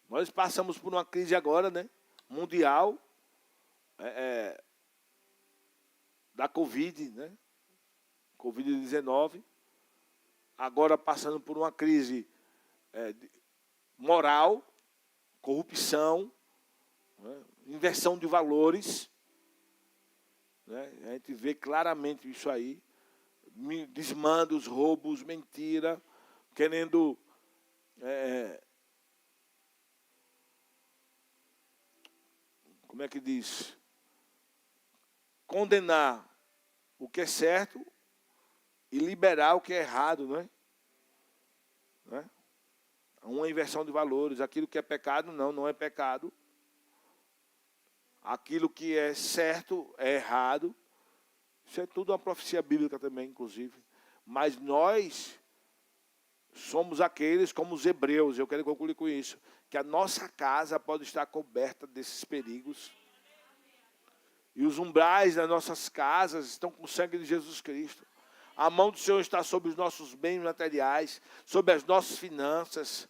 Nós passamos por uma crise agora, né? Mundial, da Covid, né? Covid-19. Agora passando por uma crise moral, corrupção, né? Inversão de valores. Né? A gente vê claramente isso aí. Desmandos, roubos, mentira, querendo como é que diz? Condenar o que é certo e liberar o que é errado, não é? Não é? Uma inversão de valores. Aquilo que é pecado, não é pecado. Aquilo que é certo é errado. Isso é tudo uma profecia bíblica também, inclusive. Mas nós somos aqueles, como os hebreus, eu quero concluir com isso, que a nossa casa pode estar coberta desses perigos. E os umbrais das nossas casas estão com o sangue de Jesus Cristo. A mão do Senhor está sobre os nossos bens materiais, sobre as nossas finanças.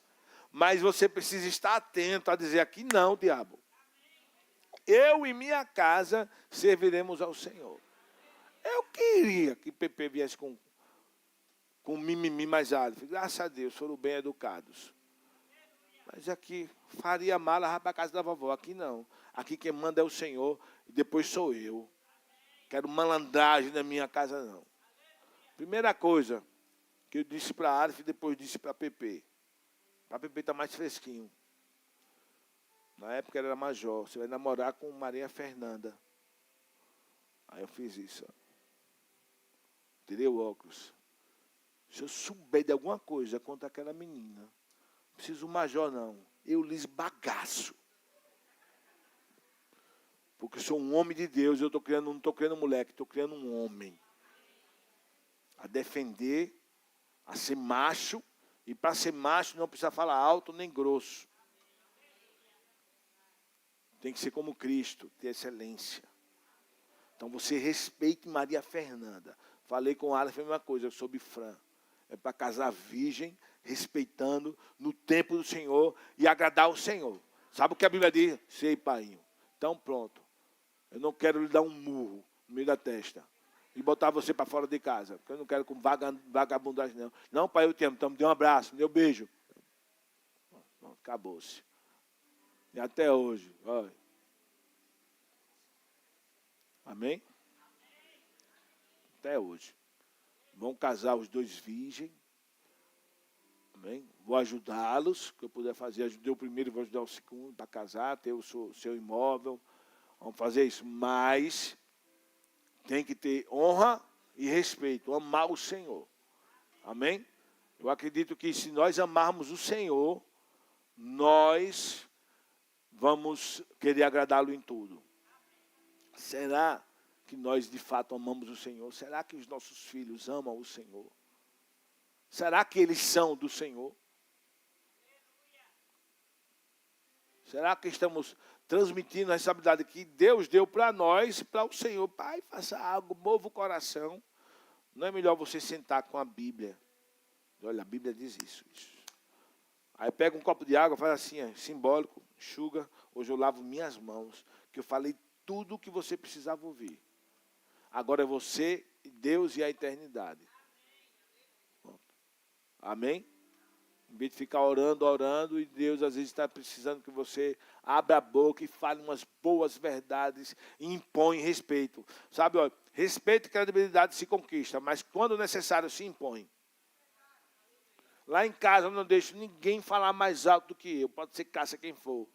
Mas você precisa estar atento a dizer aqui, não, diabo. Eu e minha casa serviremos ao Senhor. Eu queria que PP viesse com mimimi mais alto. Graças a Deus, foram bem educados. Mas aqui, faria mala, vai para a casa da vovó. Aqui não. Aqui quem manda é o Senhor e depois sou eu. Quero malandragem na minha casa, não. Primeira coisa que eu disse para a Arif e depois disse para a PP. Para a PP está mais fresquinho. Na época era major. Você vai namorar com Maria Fernanda. Aí eu fiz isso. Ó. Tirei o óculos. Se eu souber de alguma coisa contra aquela menina, não preciso major, não. Eu lhes bagaço. Porque sou um homem de Deus, não estou criando moleque, estou criando um homem. A defender, a ser macho, e para ser macho não precisa falar alto nem grosso. Tem que ser como Cristo, ter excelência. Então você respeite Maria Fernanda. Falei com ela, foi a mesma coisa, sobre Fran. É para casar virgem, respeitando no tempo do Senhor e agradar o Senhor. Sabe o que a Bíblia diz? Sei, pai. Então pronto. Eu não quero lhe dar um murro no meio da testa e botar você para fora de casa. Porque eu não quero com vagabundagem, não. Não, pai, eu te amo. Então me dê um abraço, me dê um beijo. acabou-se. E até hoje, olha. Amém? Até hoje. Vão casar os dois virgens. Amém? Vou ajudá-los, que eu puder fazer. Ajudei o primeiro, vou ajudar o segundo para casar, ter o seu imóvel. Vamos fazer isso. Mas tem que ter honra e respeito. Amar o Senhor. Amém? Eu acredito que se nós amarmos o Senhor, nós vamos querer agradá-lo em tudo. Será que nós de fato amamos o Senhor? Será que os nossos filhos amam o Senhor? Será que eles são do Senhor? Será que estamos transmitindo a responsabilidade que Deus deu para nós, para o Senhor? Pai, faça algo, mova o coração. Não é melhor você sentar com a Bíblia? Olha, a Bíblia diz isso. Aí pega um copo de água, faz assim, simbólico, enxuga. Hoje eu lavo minhas mãos, que eu falei tudo o que você precisava ouvir. Agora é você, Deus e a eternidade. Pronto. Amém? Em vez de ficar orando, e Deus às vezes está precisando que você abra a boca e fale umas boas verdades e impõe respeito. Sabe, olha, respeito e credibilidade se conquista, mas quando necessário se impõe. Lá em casa eu não deixo ninguém falar mais alto do que eu. Pode ser caça quem for.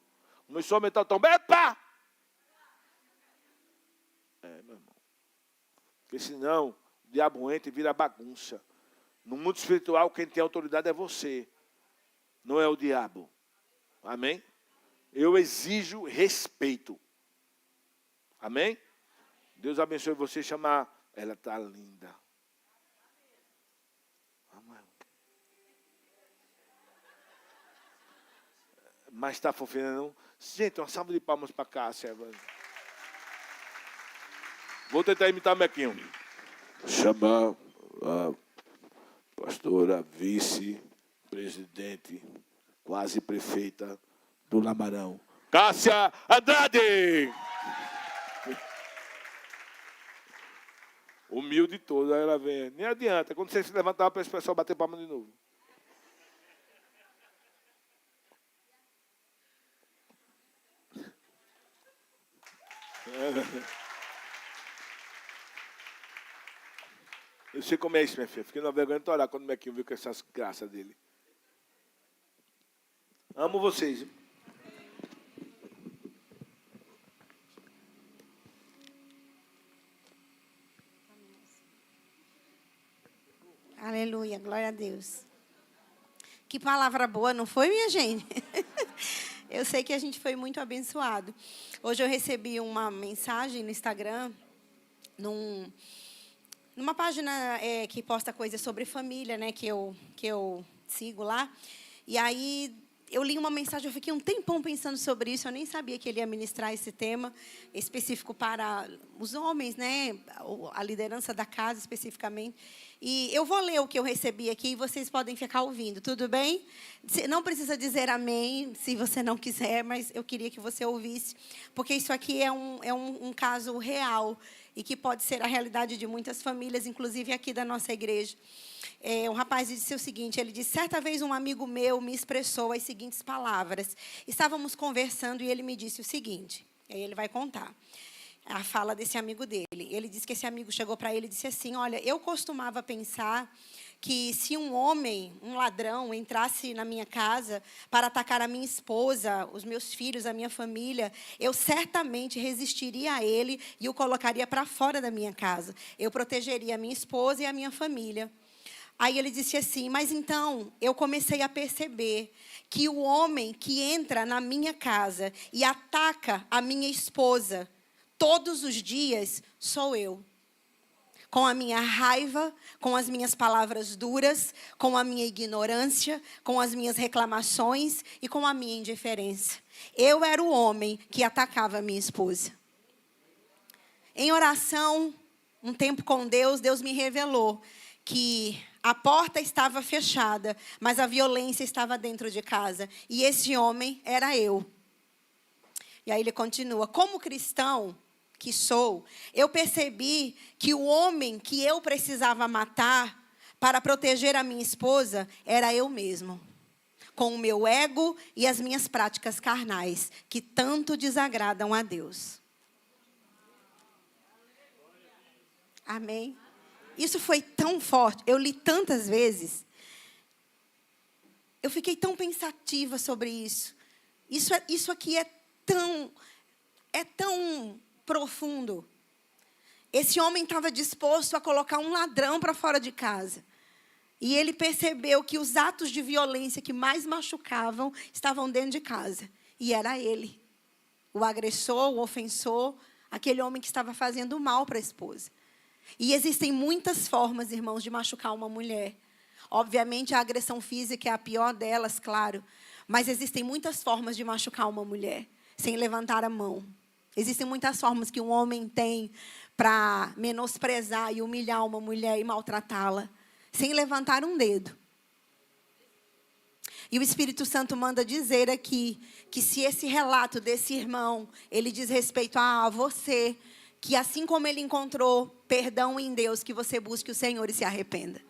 Começou a aumentar o tom. Epa! Meu irmão. Porque senão o diabo entra e vira bagunça. No mundo espiritual, quem tem autoridade é você. Não é o diabo. Amém? Eu exijo respeito. Amém? Deus abençoe você. Chamar. Ela está linda. Mas está fofinha, não? Gente, uma salva de palmas para cá, serva. Vou tentar imitar o Mequinho. Chamar a pastora, vice-presidente, quase prefeita do Lamarão, Cássia Andrade. Humilde toda, ela vem. Nem adianta. Quando você se levantar, para esse pessoal bater palma de novo. Eu sei como é isso, minha filha. Fiquei na vergonha de orar quando o Mequinho viu com essas graças dele. Amo vocês. Aleluia, glória a Deus. Que palavra boa, não foi, minha gente? Eu sei que a gente foi muito abençoado. Hoje eu recebi uma mensagem no Instagram, numa página que posta coisas sobre família, né, que eu sigo lá. E aí eu li uma mensagem, eu fiquei um tempão pensando sobre isso, eu nem sabia que ele ia ministrar esse tema específico para os homens, né, a liderança da casa especificamente. E eu vou ler o que eu recebi aqui e vocês podem ficar ouvindo, tudo bem? Não precisa dizer amém se você não quiser, mas eu queria que você ouvisse, porque isso aqui é um caso real e que pode ser a realidade de muitas famílias, inclusive aqui da nossa igreja. Um rapaz disse o seguinte, ele disse, certa vez um amigo meu me expressou as seguintes palavras. Estávamos conversando e ele me disse o seguinte, aí ele vai contar a fala desse amigo dele. Ele disse que esse amigo chegou para ele e disse assim, olha, eu costumava pensar que se um homem, um ladrão, entrasse na minha casa para atacar a minha esposa, os meus filhos, a minha família, eu certamente resistiria a ele e o colocaria para fora da minha casa. Eu protegeria a minha esposa e a minha família. Aí ele disse assim, mas então eu comecei a perceber que o homem que entra na minha casa e ataca a minha esposa todos os dias sou eu. Com a minha raiva, com as minhas palavras duras, com a minha ignorância, com as minhas reclamações e com a minha indiferença. Eu era o homem que atacava a minha esposa. Em oração, um tempo com Deus, Deus me revelou que a porta estava fechada, mas a violência estava dentro de casa. E esse homem era eu. E aí ele continua, como cristão que sou, eu percebi que o homem que eu precisava matar para proteger a minha esposa era eu mesmo. com o meu ego e as minhas práticas carnais, que tanto desagradam a Deus. Amém? Isso foi tão forte. Eu li tantas vezes. Eu fiquei tão pensativa sobre isso. Isso aqui é tão profundo. Esse homem estava disposto a colocar um ladrão para fora de casa. E ele percebeu que os atos de violência que mais machucavam estavam dentro de casa. E era ele. O agressor, o ofensor, aquele homem que estava fazendo mal para a esposa. E existem muitas formas, irmãos, de machucar uma mulher. Obviamente, a agressão física é a pior delas, claro. Mas existem muitas formas de machucar uma mulher, sem levantar a mão. Existem muitas formas que um homem tem para menosprezar e humilhar uma mulher e maltratá-la, sem levantar um dedo. E o Espírito Santo manda dizer aqui, que se esse relato desse irmão, ele diz respeito a você, que assim como ele encontrou perdão em Deus, que você busque o Senhor e se arrependa.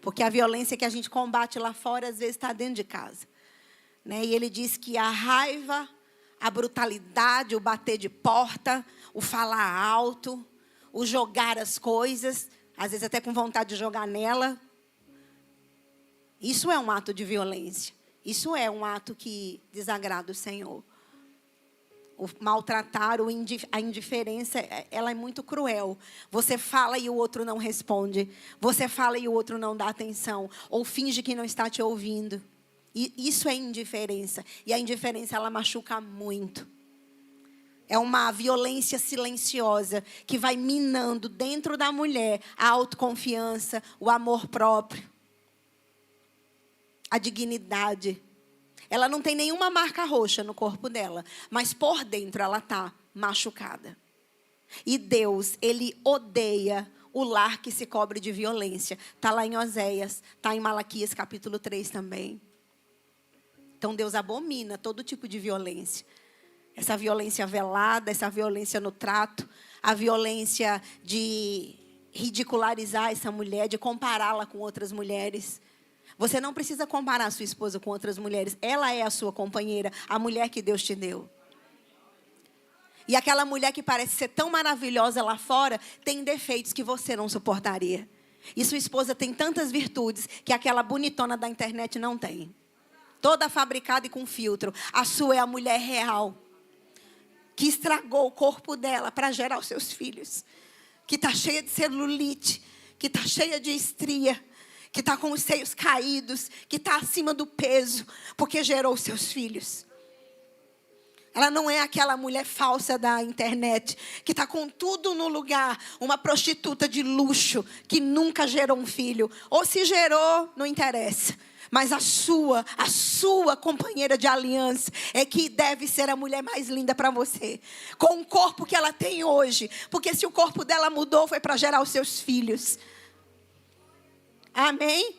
Porque a violência que a gente combate lá fora, às vezes está dentro de casa. Né? E ele diz que a raiva, a brutalidade, o bater de porta, o falar alto, o jogar as coisas, às vezes até com vontade de jogar nela. Isso é um ato de violência. Isso é um ato que desagrada o Senhor. O maltratar, a indiferença, ela é muito cruel. Você fala e o outro não responde. Você fala e o outro não dá atenção. Ou finge que não está te ouvindo. E isso é indiferença. E a indiferença, ela machuca muito. É uma violência silenciosa que vai minando dentro da mulher a autoconfiança, o amor próprio, a dignidade. Ela não tem nenhuma marca roxa no corpo dela, mas por dentro ela está machucada. E Deus, Ele odeia o lar que se cobre de violência. Está lá em Oséias, está em Malaquias capítulo 3 também. Então Deus abomina todo tipo de violência. Essa violência velada, essa violência no trato, a violência de ridicularizar essa mulher, de compará-la com outras mulheres. Você não precisa comparar a sua esposa com outras mulheres. Ela é a sua companheira, a mulher que Deus te deu. E aquela mulher que parece ser tão maravilhosa lá fora, tem defeitos que você não suportaria. E sua esposa tem tantas virtudes que aquela bonitona da internet não tem. Toda fabricada e com filtro. A sua é a mulher real, que estragou o corpo dela para gerar os seus filhos. Que está cheia de celulite, que está cheia de estria, que está com os seios caídos, que está acima do peso, porque gerou os seus filhos. Ela não é aquela mulher falsa da internet, que está com tudo no lugar, uma prostituta de luxo, que nunca gerou um filho. Ou se gerou, não interessa. Mas a sua companheira de aliança é que deve ser a mulher mais linda para você. Com o corpo que ela tem hoje. Porque se o corpo dela mudou, foi para gerar os seus filhos. Amém?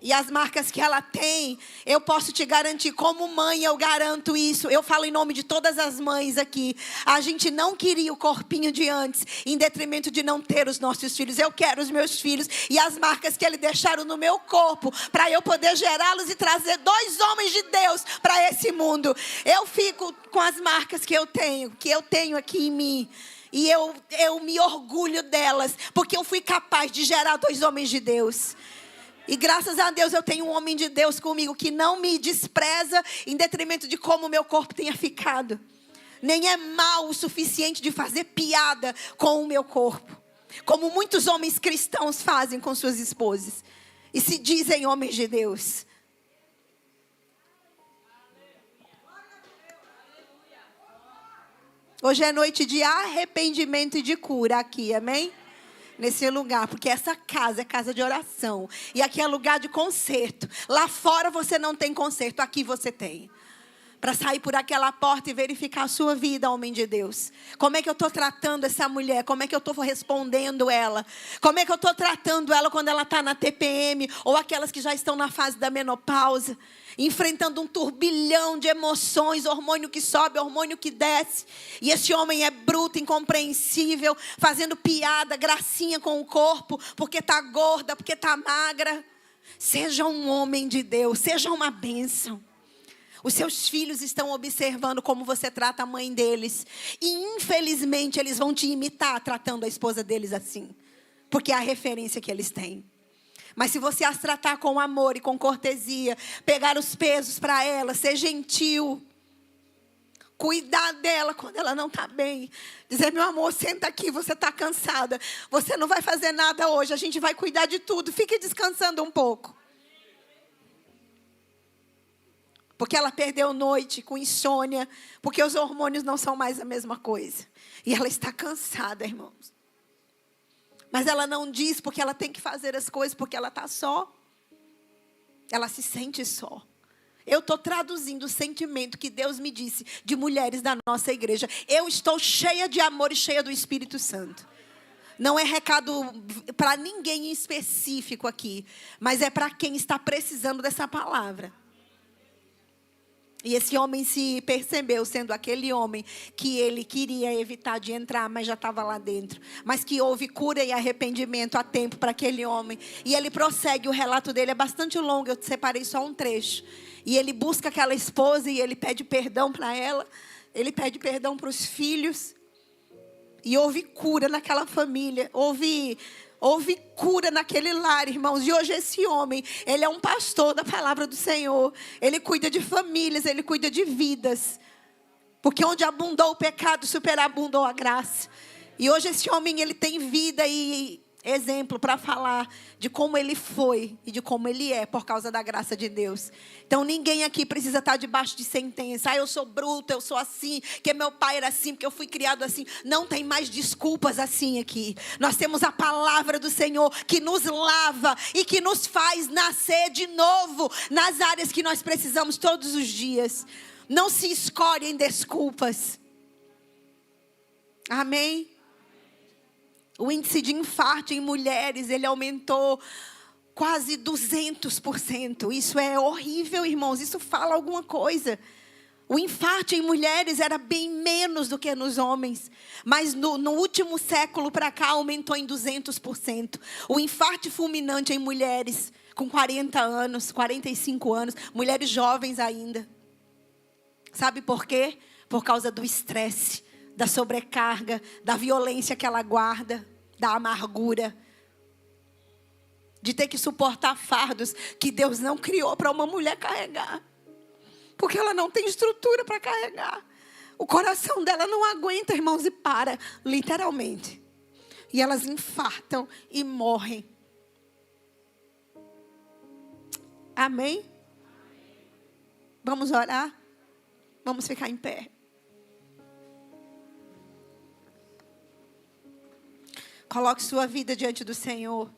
E as marcas que ela tem, eu posso te garantir, como mãe eu garanto isso. Eu falo em nome de todas as mães aqui. A gente não queria o corpinho de antes, em detrimento de não ter os nossos filhos. Eu quero os meus filhos e as marcas que eles deixaram no meu corpo, para eu poder gerá-los e trazer 2 homens de Deus para esse mundo. Eu fico com as marcas que eu tenho aqui em mim. E eu me orgulho delas, porque eu fui capaz de gerar 2 homens de Deus. E graças a Deus eu tenho um homem de Deus comigo que não me despreza em detrimento de como o meu corpo tenha ficado. Nem é mau o suficiente de fazer piada com o meu corpo. Como muitos homens cristãos fazem com suas esposas. E se dizem homens de Deus. Hoje é noite de arrependimento e de cura aqui, amém? Nesse lugar, porque essa casa é casa de oração. E aqui é lugar de conserto. Lá fora você não tem conserto, aqui você tem. Para sair por aquela porta e verificar a sua vida, homem de Deus. Como é que eu estou tratando essa mulher? Como é que eu estou respondendo ela? Como é que eu estou tratando ela quando ela está na TPM? Ou aquelas que já estão na fase da menopausa? Enfrentando um turbilhão de emoções, hormônio que sobe, hormônio que desce. E esse homem é bruto, incompreensível, fazendo piada, gracinha com o corpo, porque está gorda, porque está magra. Seja um homem de Deus, seja uma bênção. Os seus filhos estão observando como você trata a mãe deles. E infelizmente eles vão te imitar tratando a esposa deles assim. Porque é a referência que eles têm. Mas se você as tratar com amor e com cortesia, pegar os pesos para ela, ser gentil, cuidar dela quando ela não está bem. Dizer, meu amor, senta aqui, você está cansada. Você não vai fazer nada hoje, a gente vai cuidar de tudo. Fique descansando um pouco. Porque ela perdeu noite com insônia, porque os hormônios não são mais a mesma coisa. E ela está cansada, irmãos. Mas ela não diz porque ela tem que fazer as coisas, porque ela está só. Ela se sente só. Eu estou traduzindo o sentimento que Deus me disse de mulheres da nossa igreja. Eu estou cheia de amor e cheia do Espírito Santo. Não é recado para ninguém em específico aqui, mas é para quem está precisando dessa palavra. E esse homem se percebeu sendo aquele homem que ele queria evitar de entrar, mas já estava lá dentro. Mas que houve cura e arrependimento a tempo para aquele homem. E ele prossegue, o relato dele é bastante longo, eu separei só um trecho. E ele busca aquela esposa e ele pede perdão para ela. Ele pede perdão para os filhos. E houve cura naquela família. Houve cura naquele lar, irmãos. E hoje esse homem, ele é um pastor da palavra do Senhor. Ele cuida de famílias, ele cuida de vidas. Porque onde abundou o pecado, superabundou a graça. E hoje esse homem, ele tem vida e exemplo para falar de como ele foi e de como ele é por causa da graça de Deus. Então ninguém aqui precisa estar debaixo de sentença. Eu sou bruta, eu sou assim, que meu pai era assim, porque eu fui criado assim. Não tem mais desculpas assim aqui. Nós temos a palavra do Senhor que nos lava e que nos faz nascer de novo nas áreas que nós precisamos todos os dias. Não se escolhe em desculpas. Amém? O índice de infarto em mulheres, ele aumentou quase 200%. Isso é horrível, irmãos. Isso fala alguma coisa. O infarto em mulheres era bem menos do que nos homens. Mas no último século para cá, aumentou em 200%. O infarto fulminante em mulheres com 40 anos, 45 anos. Mulheres jovens ainda. Sabe por quê? Por causa do estresse, da sobrecarga, da violência que ela guarda, da amargura, de ter que suportar fardos que Deus não criou para uma mulher carregar, porque ela não tem estrutura para carregar. O coração dela não aguenta, irmãos, e para, literalmente. E elas infartam e morrem. Amém? Vamos orar? Vamos ficar em pé. Coloque sua vida diante do Senhor.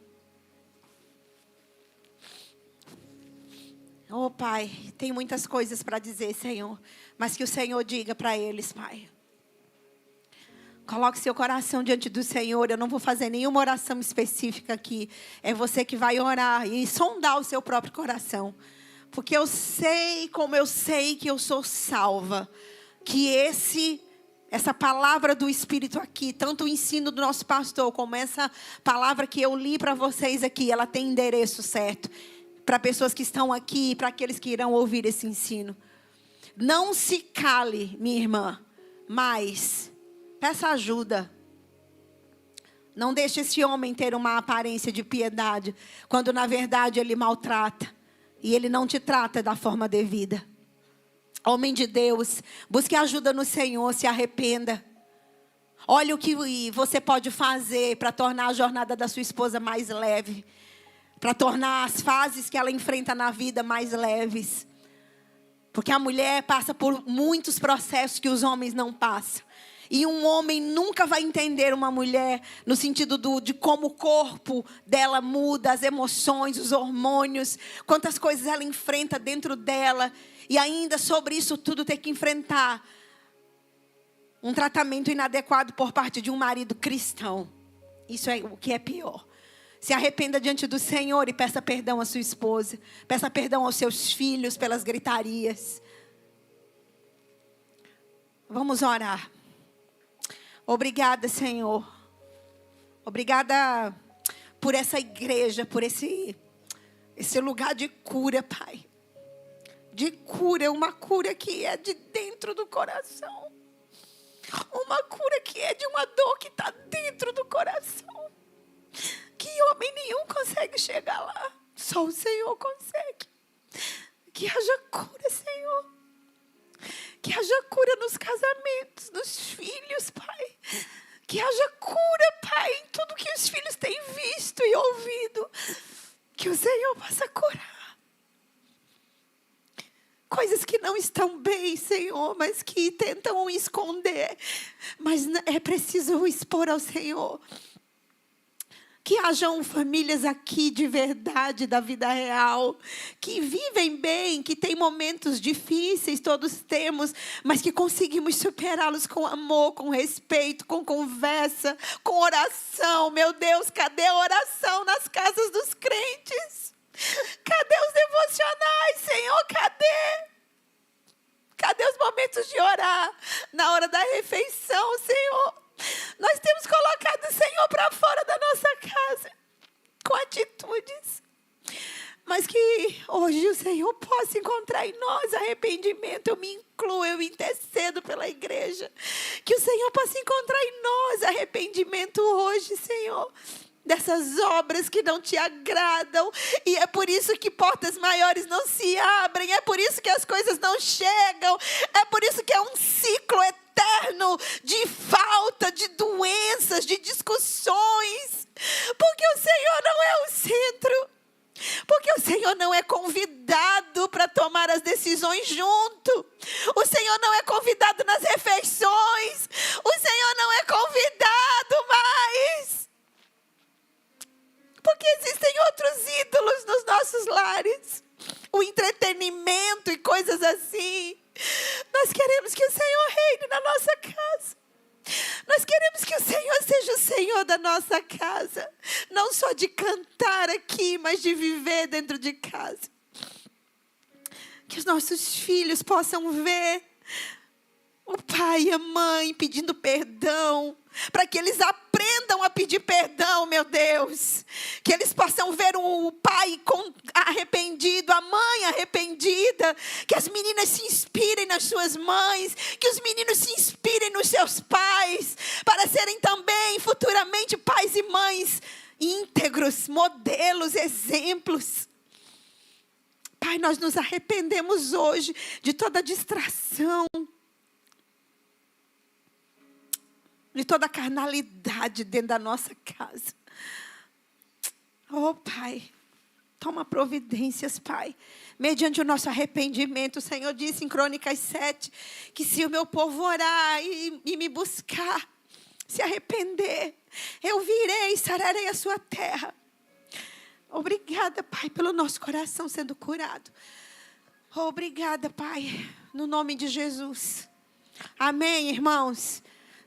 Oh, Pai, tem muitas coisas para dizer, Senhor. Mas que o Senhor diga para eles, Pai. Coloque seu coração diante do Senhor. Eu não vou fazer nenhuma oração específica aqui. É você que vai orar e sondar o seu próprio coração. Porque eu sei, como eu sei que eu sou salva. Que essa palavra do Espírito aqui, tanto o ensino do nosso pastor, como essa palavra que eu li para vocês aqui, ela tem endereço certo. Para pessoas que estão aqui e para aqueles que irão ouvir esse ensino. Não se cale, minha irmã, mas peça ajuda. Não deixe esse homem ter uma aparência de piedade, quando na verdade ele maltrata. E ele não te trata da forma devida. Homem de Deus, busque ajuda no Senhor, se arrependa. Olha o que você pode fazer para tornar a jornada da sua esposa mais leve. Para tornar as fases que ela enfrenta na vida mais leves. Porque a mulher passa por muitos processos que os homens não passam. E um homem nunca vai entender uma mulher no sentido de como o corpo dela muda, as emoções, os hormônios, quantas coisas ela enfrenta dentro dela. E ainda sobre isso tudo ter que enfrentar um tratamento inadequado por parte de um marido cristão. Isso é o que é pior. Se arrependa diante do Senhor e peça perdão à sua esposa. Peça perdão aos seus filhos pelas gritarias. Vamos orar. Obrigada, Senhor. Obrigada por essa igreja, por esse esse lugar de cura, Pai. De cura, uma cura que é de dentro do coração. Uma cura que é de uma dor que está dentro do coração. Que homem nenhum consegue chegar lá. Só o Senhor consegue. Que haja cura, Senhor. Que haja cura nos casamentos, nos filhos, Pai. Que haja cura, Pai, em tudo que os filhos têm visto e ouvido. Que o Senhor possa curar. Coisas que não estão bem, Senhor, mas que tentam esconder. Mas é preciso expor ao Senhor. Que hajam famílias aqui de verdade, da vida real, que vivem bem, que têm momentos difíceis, todos temos, mas que conseguimos superá-los com amor, com respeito, com conversa, com oração. Meu Deus, cadê a oração nas casas dos crentes? Cadê os devocionais, Senhor? Cadê? Cadê os momentos de orar? Na hora da refeição, Senhor. Nós temos colocado o Senhor para fora da nossa casa, com atitudes. Mas que hoje o Senhor possa encontrar em nós arrependimento. Eu me incluo, eu intercedo pela igreja. Que o Senhor possa encontrar em nós arrependimento hoje, Senhor. Dessas obras que não te agradam. E é por isso que portas maiores não se abrem. É por isso que as coisas não chegam. É por isso que é um ciclo eterno de falta, de doenças, de discussões. Porque o Senhor não é o centro. Porque o Senhor não é convidado para tomar as decisões junto. O Senhor não é convidado nas refeições. O Senhor não é convidado mais. Porque existem outros ídolos nos nossos lares. O entretenimento e coisas assim. Nós queremos que o Senhor reine na nossa casa. Nós queremos que o Senhor seja o Senhor da nossa casa. Não só de cantar aqui, mas de viver dentro de casa. Que os nossos filhos possam ver o pai e a mãe pedindo perdão, para que eles aprendam a pedir perdão, meu Deus. Que eles possam ver o pai arrependido, a mãe arrependida. Que as meninas se inspirem nas suas mães, que os meninos se inspirem nos seus pais, para serem também futuramente pais e mães íntegros, modelos, exemplos. Pai, nós nos arrependemos hoje de toda distração, de toda carnalidade dentro da nossa casa. Oh, Pai, toma providências, Pai. Mediante o nosso arrependimento, o Senhor disse em Crônicas 7, que se o meu povo orar e me buscar, se arrepender, eu virei e sararei a sua terra. Obrigada, Pai, pelo nosso coração sendo curado. Obrigada, Pai, no nome de Jesus. Amém, irmãos?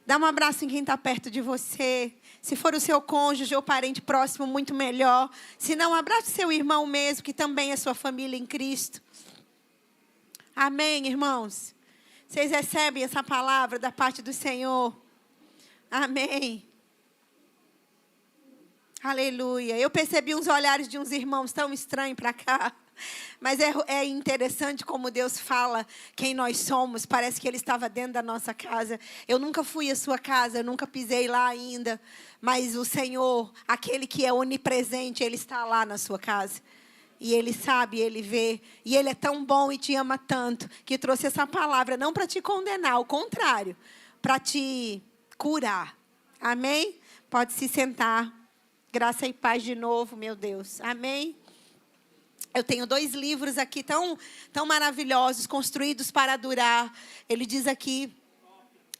Dá um abraço em quem está perto de você. Se for o seu cônjuge ou parente próximo, muito melhor. Se não, abrace seu irmão mesmo, que também é sua família em Cristo. Amém, irmãos? Vocês recebem essa palavra da parte do Senhor? Amém. Aleluia. Eu percebi uns olhares de uns irmãos tão estranhos para cá. Mas é interessante como Deus fala quem nós somos. Parece que Ele estava dentro da nossa casa. Eu nunca fui à sua casa, eu nunca pisei lá ainda. Mas o Senhor, aquele que é onipresente, Ele está lá na sua casa. E Ele sabe, Ele vê. E Ele é tão bom e te ama tanto, que trouxe essa palavra não para te condenar, ao contrário, para te curar. Amém? Pode se sentar. Graça e paz de novo, meu Deus. Amém? Eu tenho 2 livros aqui tão maravilhosos, construídos para durar. Ele diz aqui,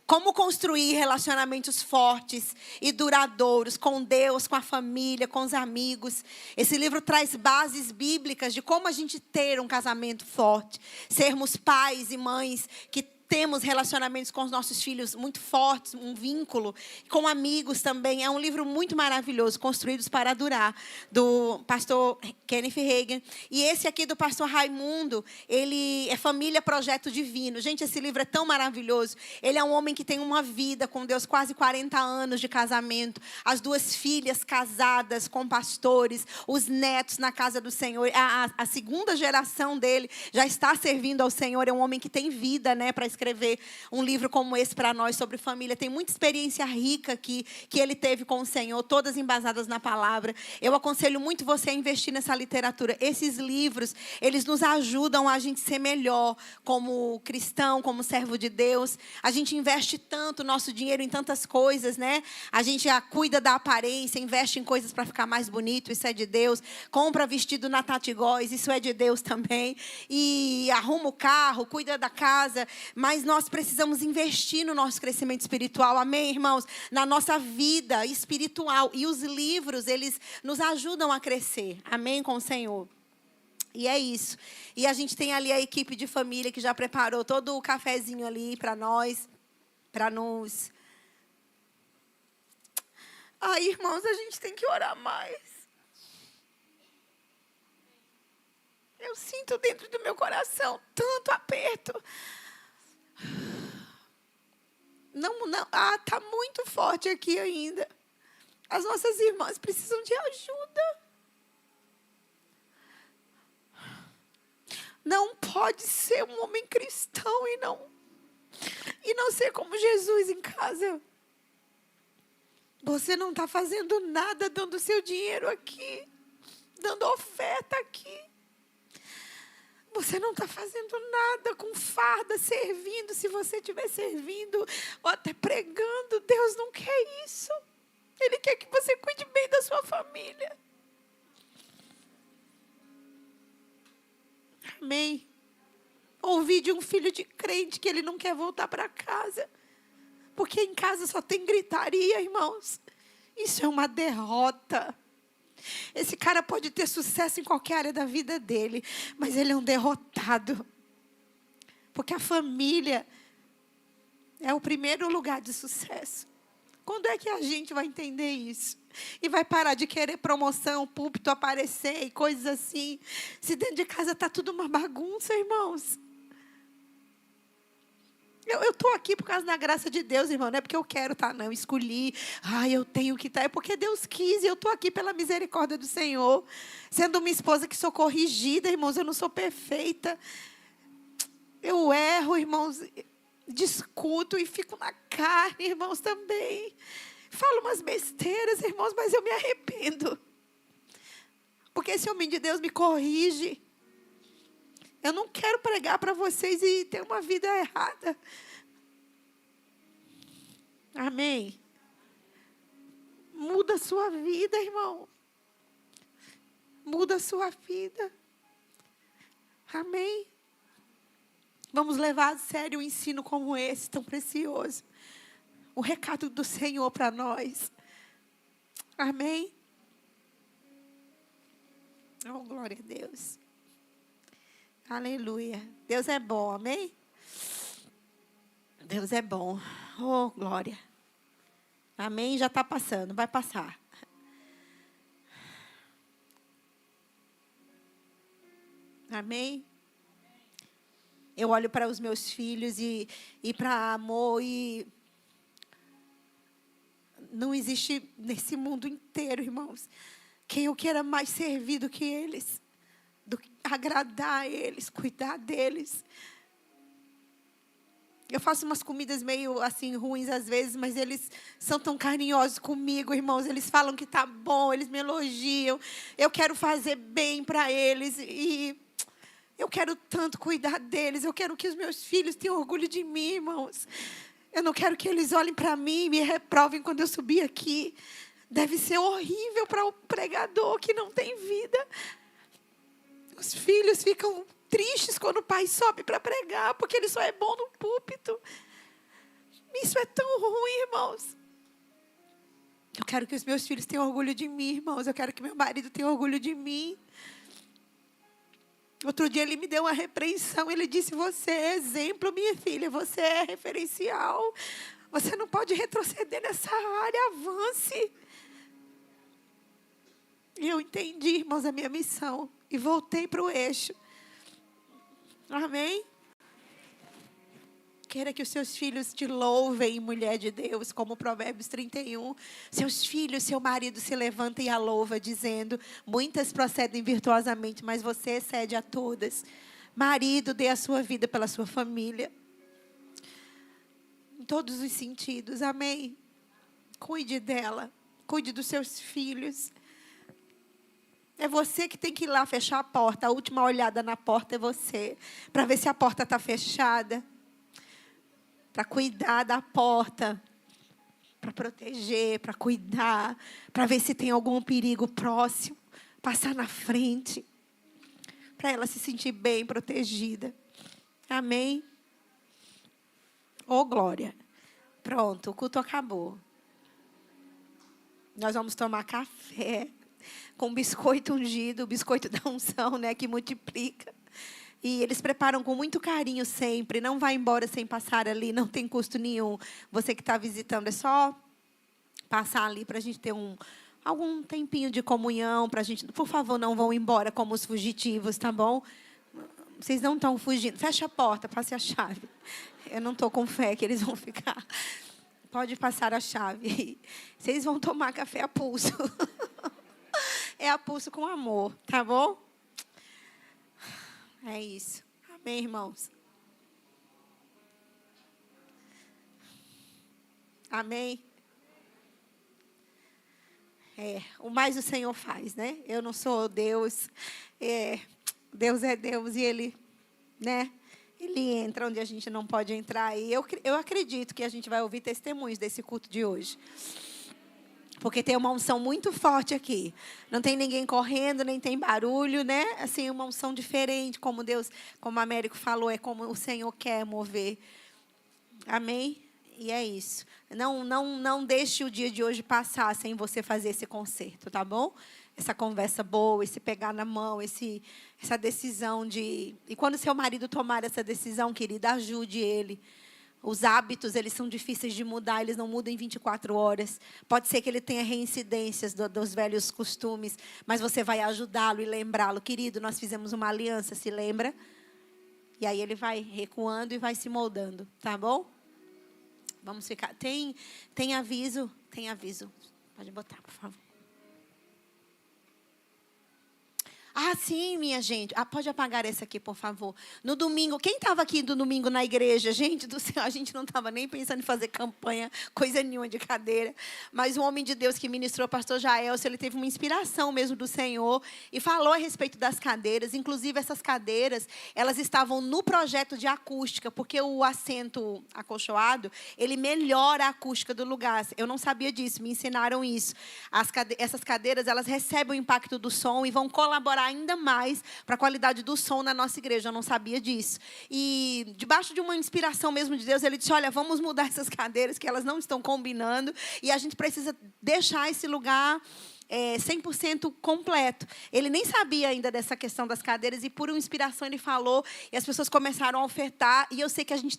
como construir relacionamentos fortes e duradouros com Deus, com a família, com os amigos. Esse livro traz bases bíblicas de como a gente ter um casamento forte. Sermos pais e mães que temos relacionamentos com os nossos filhos muito fortes, um vínculo, com amigos também. É um livro muito maravilhoso, Construídos para Durar, do pastor Kenneth Hagin. E esse aqui do pastor Raimundo, ele é Família Projeto Divino. Gente, esse livro é tão maravilhoso. Ele é um homem que tem uma vida com Deus, quase 40 anos de casamento, as 2 filhas casadas com pastores, os netos na casa do Senhor. A segunda geração dele já está servindo ao Senhor. É um homem que tem vida, né, para escrever um livro como esse para nós sobre família. Tem muita experiência rica aqui que ele teve com o Senhor, todas embasadas na palavra. Eu aconselho muito você a investir nessa literatura. Esses livros, eles nos ajudam a gente ser melhor como cristão, como servo de Deus. A gente investe tanto nosso dinheiro em tantas coisas, né? A gente cuida da aparência, investe em coisas para ficar mais bonito, isso é de Deus. Compra vestido na Tati Góes, isso é de Deus também. E arruma o carro, cuida da casa. Mas nós precisamos investir no nosso crescimento espiritual. Amém, irmãos? Na nossa vida espiritual. E os livros, eles nos ajudam a crescer. Amém, com o Senhor. E é isso. E a gente tem ali a equipe de família que já preparou todo o cafezinho ali para nós. Para nos... Ai, irmãos, a gente tem que orar mais. Eu sinto dentro do meu coração tanto aperto. Não, tá muito forte aqui ainda. As nossas irmãs precisam de ajuda. Não pode ser um homem cristão e não ser como Jesus em casa. Você não está fazendo nada dando seu dinheiro aqui, dando oferta aqui. Você não está fazendo nada com farda, servindo. Se você estiver servindo ou até pregando, Deus não quer isso. Ele quer que você cuide bem da sua família. Amém. Ouvi de um filho de crente que ele não quer voltar para casa. Porque em casa só tem gritaria, irmãos. Isso é uma derrota. Esse cara pode ter sucesso em qualquer área da vida dele, mas ele é um derrotado. Porque a família é o primeiro lugar de sucesso. Quando é que a gente vai entender isso? E vai parar de querer promoção, púlpito aparecer e coisas assim. Se dentro de casa está tudo uma bagunça, irmãos. Eu estou aqui por causa da graça de Deus, irmão. Não é porque eu quero estar, não. Eu escolhi. Eu tenho que estar. É porque Deus quis. E eu estou aqui pela misericórdia do Senhor. Sendo uma esposa que sou corrigida, irmãos. Eu não sou perfeita. Eu erro, irmãos. Discuto e fico na carne, irmãos, também. Falo umas besteiras, irmãos, mas eu me arrependo. Porque esse homem de Deus me corrige. Eu não quero pregar para vocês e ter uma vida errada. Amém. Muda a sua vida, irmão. Muda a sua vida. Amém. Vamos levar a sério um ensino como esse, tão precioso. O recado do Senhor para nós. Amém. Oh, glória a Deus. Aleluia. Deus é bom, amém? Deus é bom. Oh, glória. Amém? Já está passando, vai passar. Amém? Eu olho para os meus filhos e para amor e... Não existe nesse mundo inteiro, irmãos, quem eu queira mais servir do que eles. Do que agradar a eles, cuidar deles. Eu faço umas comidas meio assim ruins às vezes, mas eles são tão carinhosos comigo, irmãos. Eles falam que tá bom, eles me elogiam. Eu quero fazer bem para eles e eu quero tanto cuidar deles. Eu quero que os meus filhos tenham orgulho de mim, irmãos. Eu não quero que eles olhem para mim e me reprovem quando eu subir aqui. Deve ser horrível para o pregador que não tem vida. Os filhos ficam tristes quando o pai sobe para pregar, porque ele só é bom no púlpito. Isso é tão ruim, irmãos. Eu quero que os meus filhos tenham orgulho de mim, irmãos. Eu quero que meu marido tenha orgulho de mim. Outro dia ele me deu uma repreensão. Ele disse: você é exemplo, minha filha. Você é referencial. Você não pode retroceder nessa área. Avance. E eu entendi, irmãos, a minha missão. E voltei para o eixo. Amém? Queira que os seus filhos te louvem, mulher de Deus, como Provérbios 31. Seus filhos, seu marido se levanta e a louva, dizendo: muitas procedem virtuosamente, mas você excede a todas. Marido, dê a sua vida pela sua família. Em todos os sentidos, amém? Cuide dela, cuide dos seus filhos. É você que tem que ir lá fechar a porta. A última olhada na porta é você, para ver se a porta está fechada. Para cuidar da porta, para proteger, para cuidar, para ver se tem algum perigo próximo, passar na frente, para ela se sentir bem protegida. Amém? Ô, glória. Pronto, o culto acabou. Nós vamos tomar café com biscoito ungido, o biscoito da unção, né, que multiplica. E eles preparam com muito carinho sempre. Não vai embora sem passar ali, não tem custo nenhum. Você que está visitando, é só passar ali para a gente ter algum tempinho de comunhão. Pra gente, por favor, não vão embora como os fugitivos, tá bom? Vocês não estão fugindo. Fecha a porta, passe a chave. Eu não estou com fé que eles vão ficar. Pode passar a chave. Vocês vão tomar café a pulso. É a pulso com amor, tá bom? É isso. Amém, irmãos? Amém? O mais o Senhor faz, né? Eu não sou Deus. Deus é Deus e Ele, né? Ele entra onde a gente não pode entrar. E eu acredito que a gente vai ouvir testemunhos desse culto de hoje. Porque tem uma unção muito forte aqui. Não tem ninguém correndo, nem tem barulho, né? Assim, uma unção diferente, como Deus, como a Américo falou, é como o Senhor quer mover. Amém? E é isso. Não deixe o dia de hoje passar sem você fazer esse concerto, tá bom? Essa conversa boa, esse pegar na mão, essa decisão de... E quando seu marido tomar essa decisão, querida, ajude ele. Os hábitos, eles são difíceis de mudar, eles não mudam em 24 horas. Pode ser que ele tenha reincidências dos velhos costumes, mas você vai ajudá-lo e lembrá-lo. Querido, nós fizemos uma aliança, se lembra? E aí ele vai recuando e vai se moldando, tá bom? Vamos ficar... Tem aviso? Tem aviso. Pode botar, por favor. Ah, sim, minha gente. Pode apagar esse aqui, por favor. No domingo, quem estava aqui no domingo na igreja? Gente do céu, a gente não estava nem pensando em fazer campanha, coisa nenhuma de cadeira. Mas o homem de Deus que ministrou, o pastor Jaelson, ele teve uma inspiração mesmo do Senhor e falou a respeito das cadeiras. Inclusive, essas cadeiras, elas estavam no projeto de acústica, porque o assento acolchoado, ele melhora a acústica do lugar. Eu não sabia disso, me ensinaram isso. Essas cadeiras, elas recebem o impacto do som e vão colaborar ainda mais para a qualidade do som na nossa igreja. Eu não sabia disso. E, debaixo de uma inspiração mesmo de Deus, ele disse, olha, vamos mudar essas cadeiras, que elas não estão combinando, e a gente precisa deixar esse lugar 100% completo. Ele nem sabia ainda dessa questão das cadeiras, e por uma inspiração ele falou, e as pessoas começaram a ofertar, e eu sei que a gente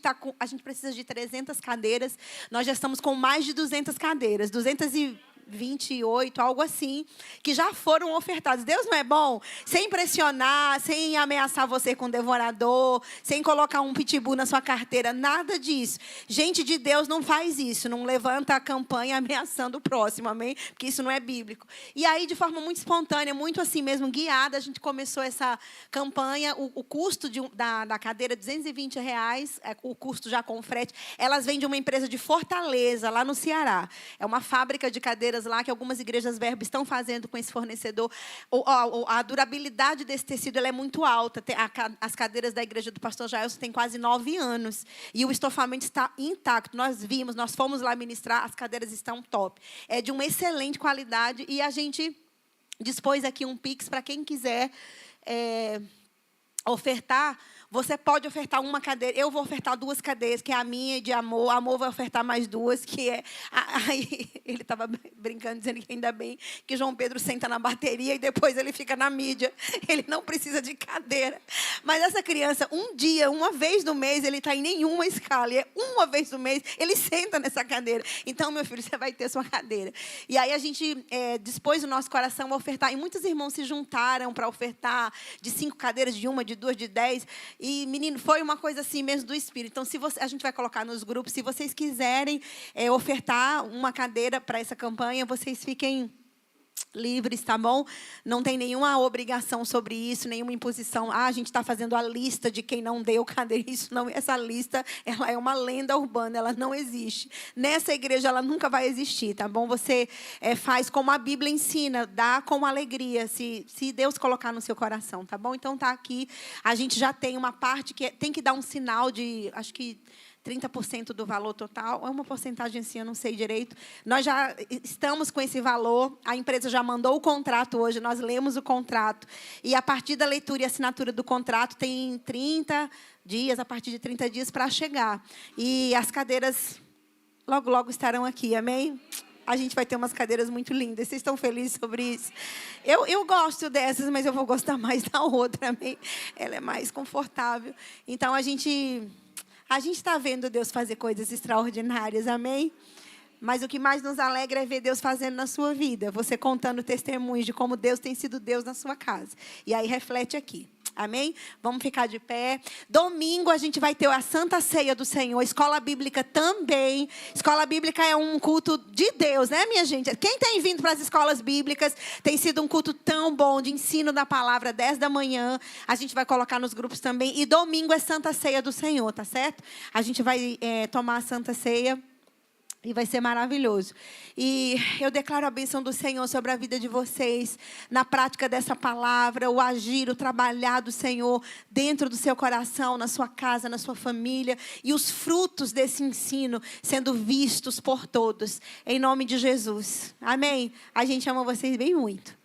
precisa de 300 cadeiras, nós já estamos com mais de 200 cadeiras, 228, algo assim, que já foram ofertados. Deus não é bom? Sem pressionar, sem ameaçar você com devorador, sem colocar um pitbull na sua carteira, nada disso. Gente de Deus não faz isso, não levanta a campanha ameaçando o próximo, amém? Porque isso não é bíblico. E aí, de forma muito espontânea, muito assim mesmo, guiada, a gente começou essa campanha. O custo da cadeira, R$220, o custo já com frete. Elas vêm de uma empresa de Fortaleza, lá no Ceará. É uma fábrica de cadeiras lá que algumas igrejas Verbo estão fazendo com esse fornecedor. A durabilidade desse tecido ela é muito alta. As cadeiras da igreja do pastor Jaelson têm quase 9 anos. E o estofamento está intacto. Nós fomos lá ministrar, as cadeiras estão top. É de uma excelente qualidade. E a gente dispôs aqui um Pix para quem quiser ofertar. Você pode ofertar uma cadeira. Eu vou ofertar 2 cadeiras, que é a minha e de Amor. Amor vai ofertar mais 2, que é... Aí ele estava brincando, dizendo que ainda bem que João Pedro senta na bateria e depois ele fica na mídia. Ele não precisa de cadeira. Mas essa criança, um dia, uma vez no mês, ele está em nenhuma escala. E uma vez no mês, ele senta nessa cadeira. Então, meu filho, você vai ter sua cadeira. E aí a gente dispôs o nosso coração a ofertar. E muitos irmãos se juntaram para ofertar de 5 cadeiras, de 1, de 2, de 10. E, menino, foi uma coisa assim mesmo do Espírito. Então, a gente vai colocar nos grupos. Se vocês quiserem ofertar uma cadeira para essa campanha, vocês fiquem livres, tá bom? Não tem nenhuma obrigação sobre isso, nenhuma imposição. A gente está fazendo a lista de quem não deu cadeira. Isso não, essa lista, ela é uma lenda urbana, ela não existe. Nessa igreja, ela nunca vai existir, tá bom? Você faz como a Bíblia ensina, dá com alegria, se Deus colocar no seu coração, tá bom? Então, tá aqui. A gente já tem uma parte que tem que dar um sinal de, acho que 30% do valor total, é uma porcentagem assim, eu não sei direito. Nós já estamos com esse valor, a empresa já mandou o contrato hoje, nós lemos o contrato, e a partir da leitura e assinatura do contrato, tem 30 dias, a partir de 30 dias para chegar. E as cadeiras logo, logo estarão aqui, amém? A gente vai ter umas cadeiras muito lindas. Vocês estão felizes sobre isso? Eu gosto dessas, mas eu vou gostar mais da outra, amém? Ela é mais confortável. Então, a gente está vendo Deus fazer coisas extraordinárias, amém? Mas o que mais nos alegra é ver Deus fazendo na sua vida. Você contando testemunhos de como Deus tem sido Deus na sua casa. E aí reflete aqui, amém? Vamos ficar de pé. Domingo a gente vai ter a Santa Ceia do Senhor. Escola Bíblica também. Escola Bíblica é um culto de Deus, né, minha gente? Quem tem vindo para as escolas bíblicas, tem sido um culto tão bom de ensino da palavra, 10 da manhã. A gente vai colocar nos grupos também. E domingo é Santa Ceia do Senhor, tá certo? A gente vai tomar a Santa Ceia. E vai ser maravilhoso. E eu declaro a bênção do Senhor sobre a vida de vocês, na prática dessa palavra, o agir, o trabalhar do Senhor dentro do seu coração, na sua casa, na sua família, e os frutos desse ensino sendo vistos por todos. Em nome de Jesus. Amém? A gente ama vocês bem muito.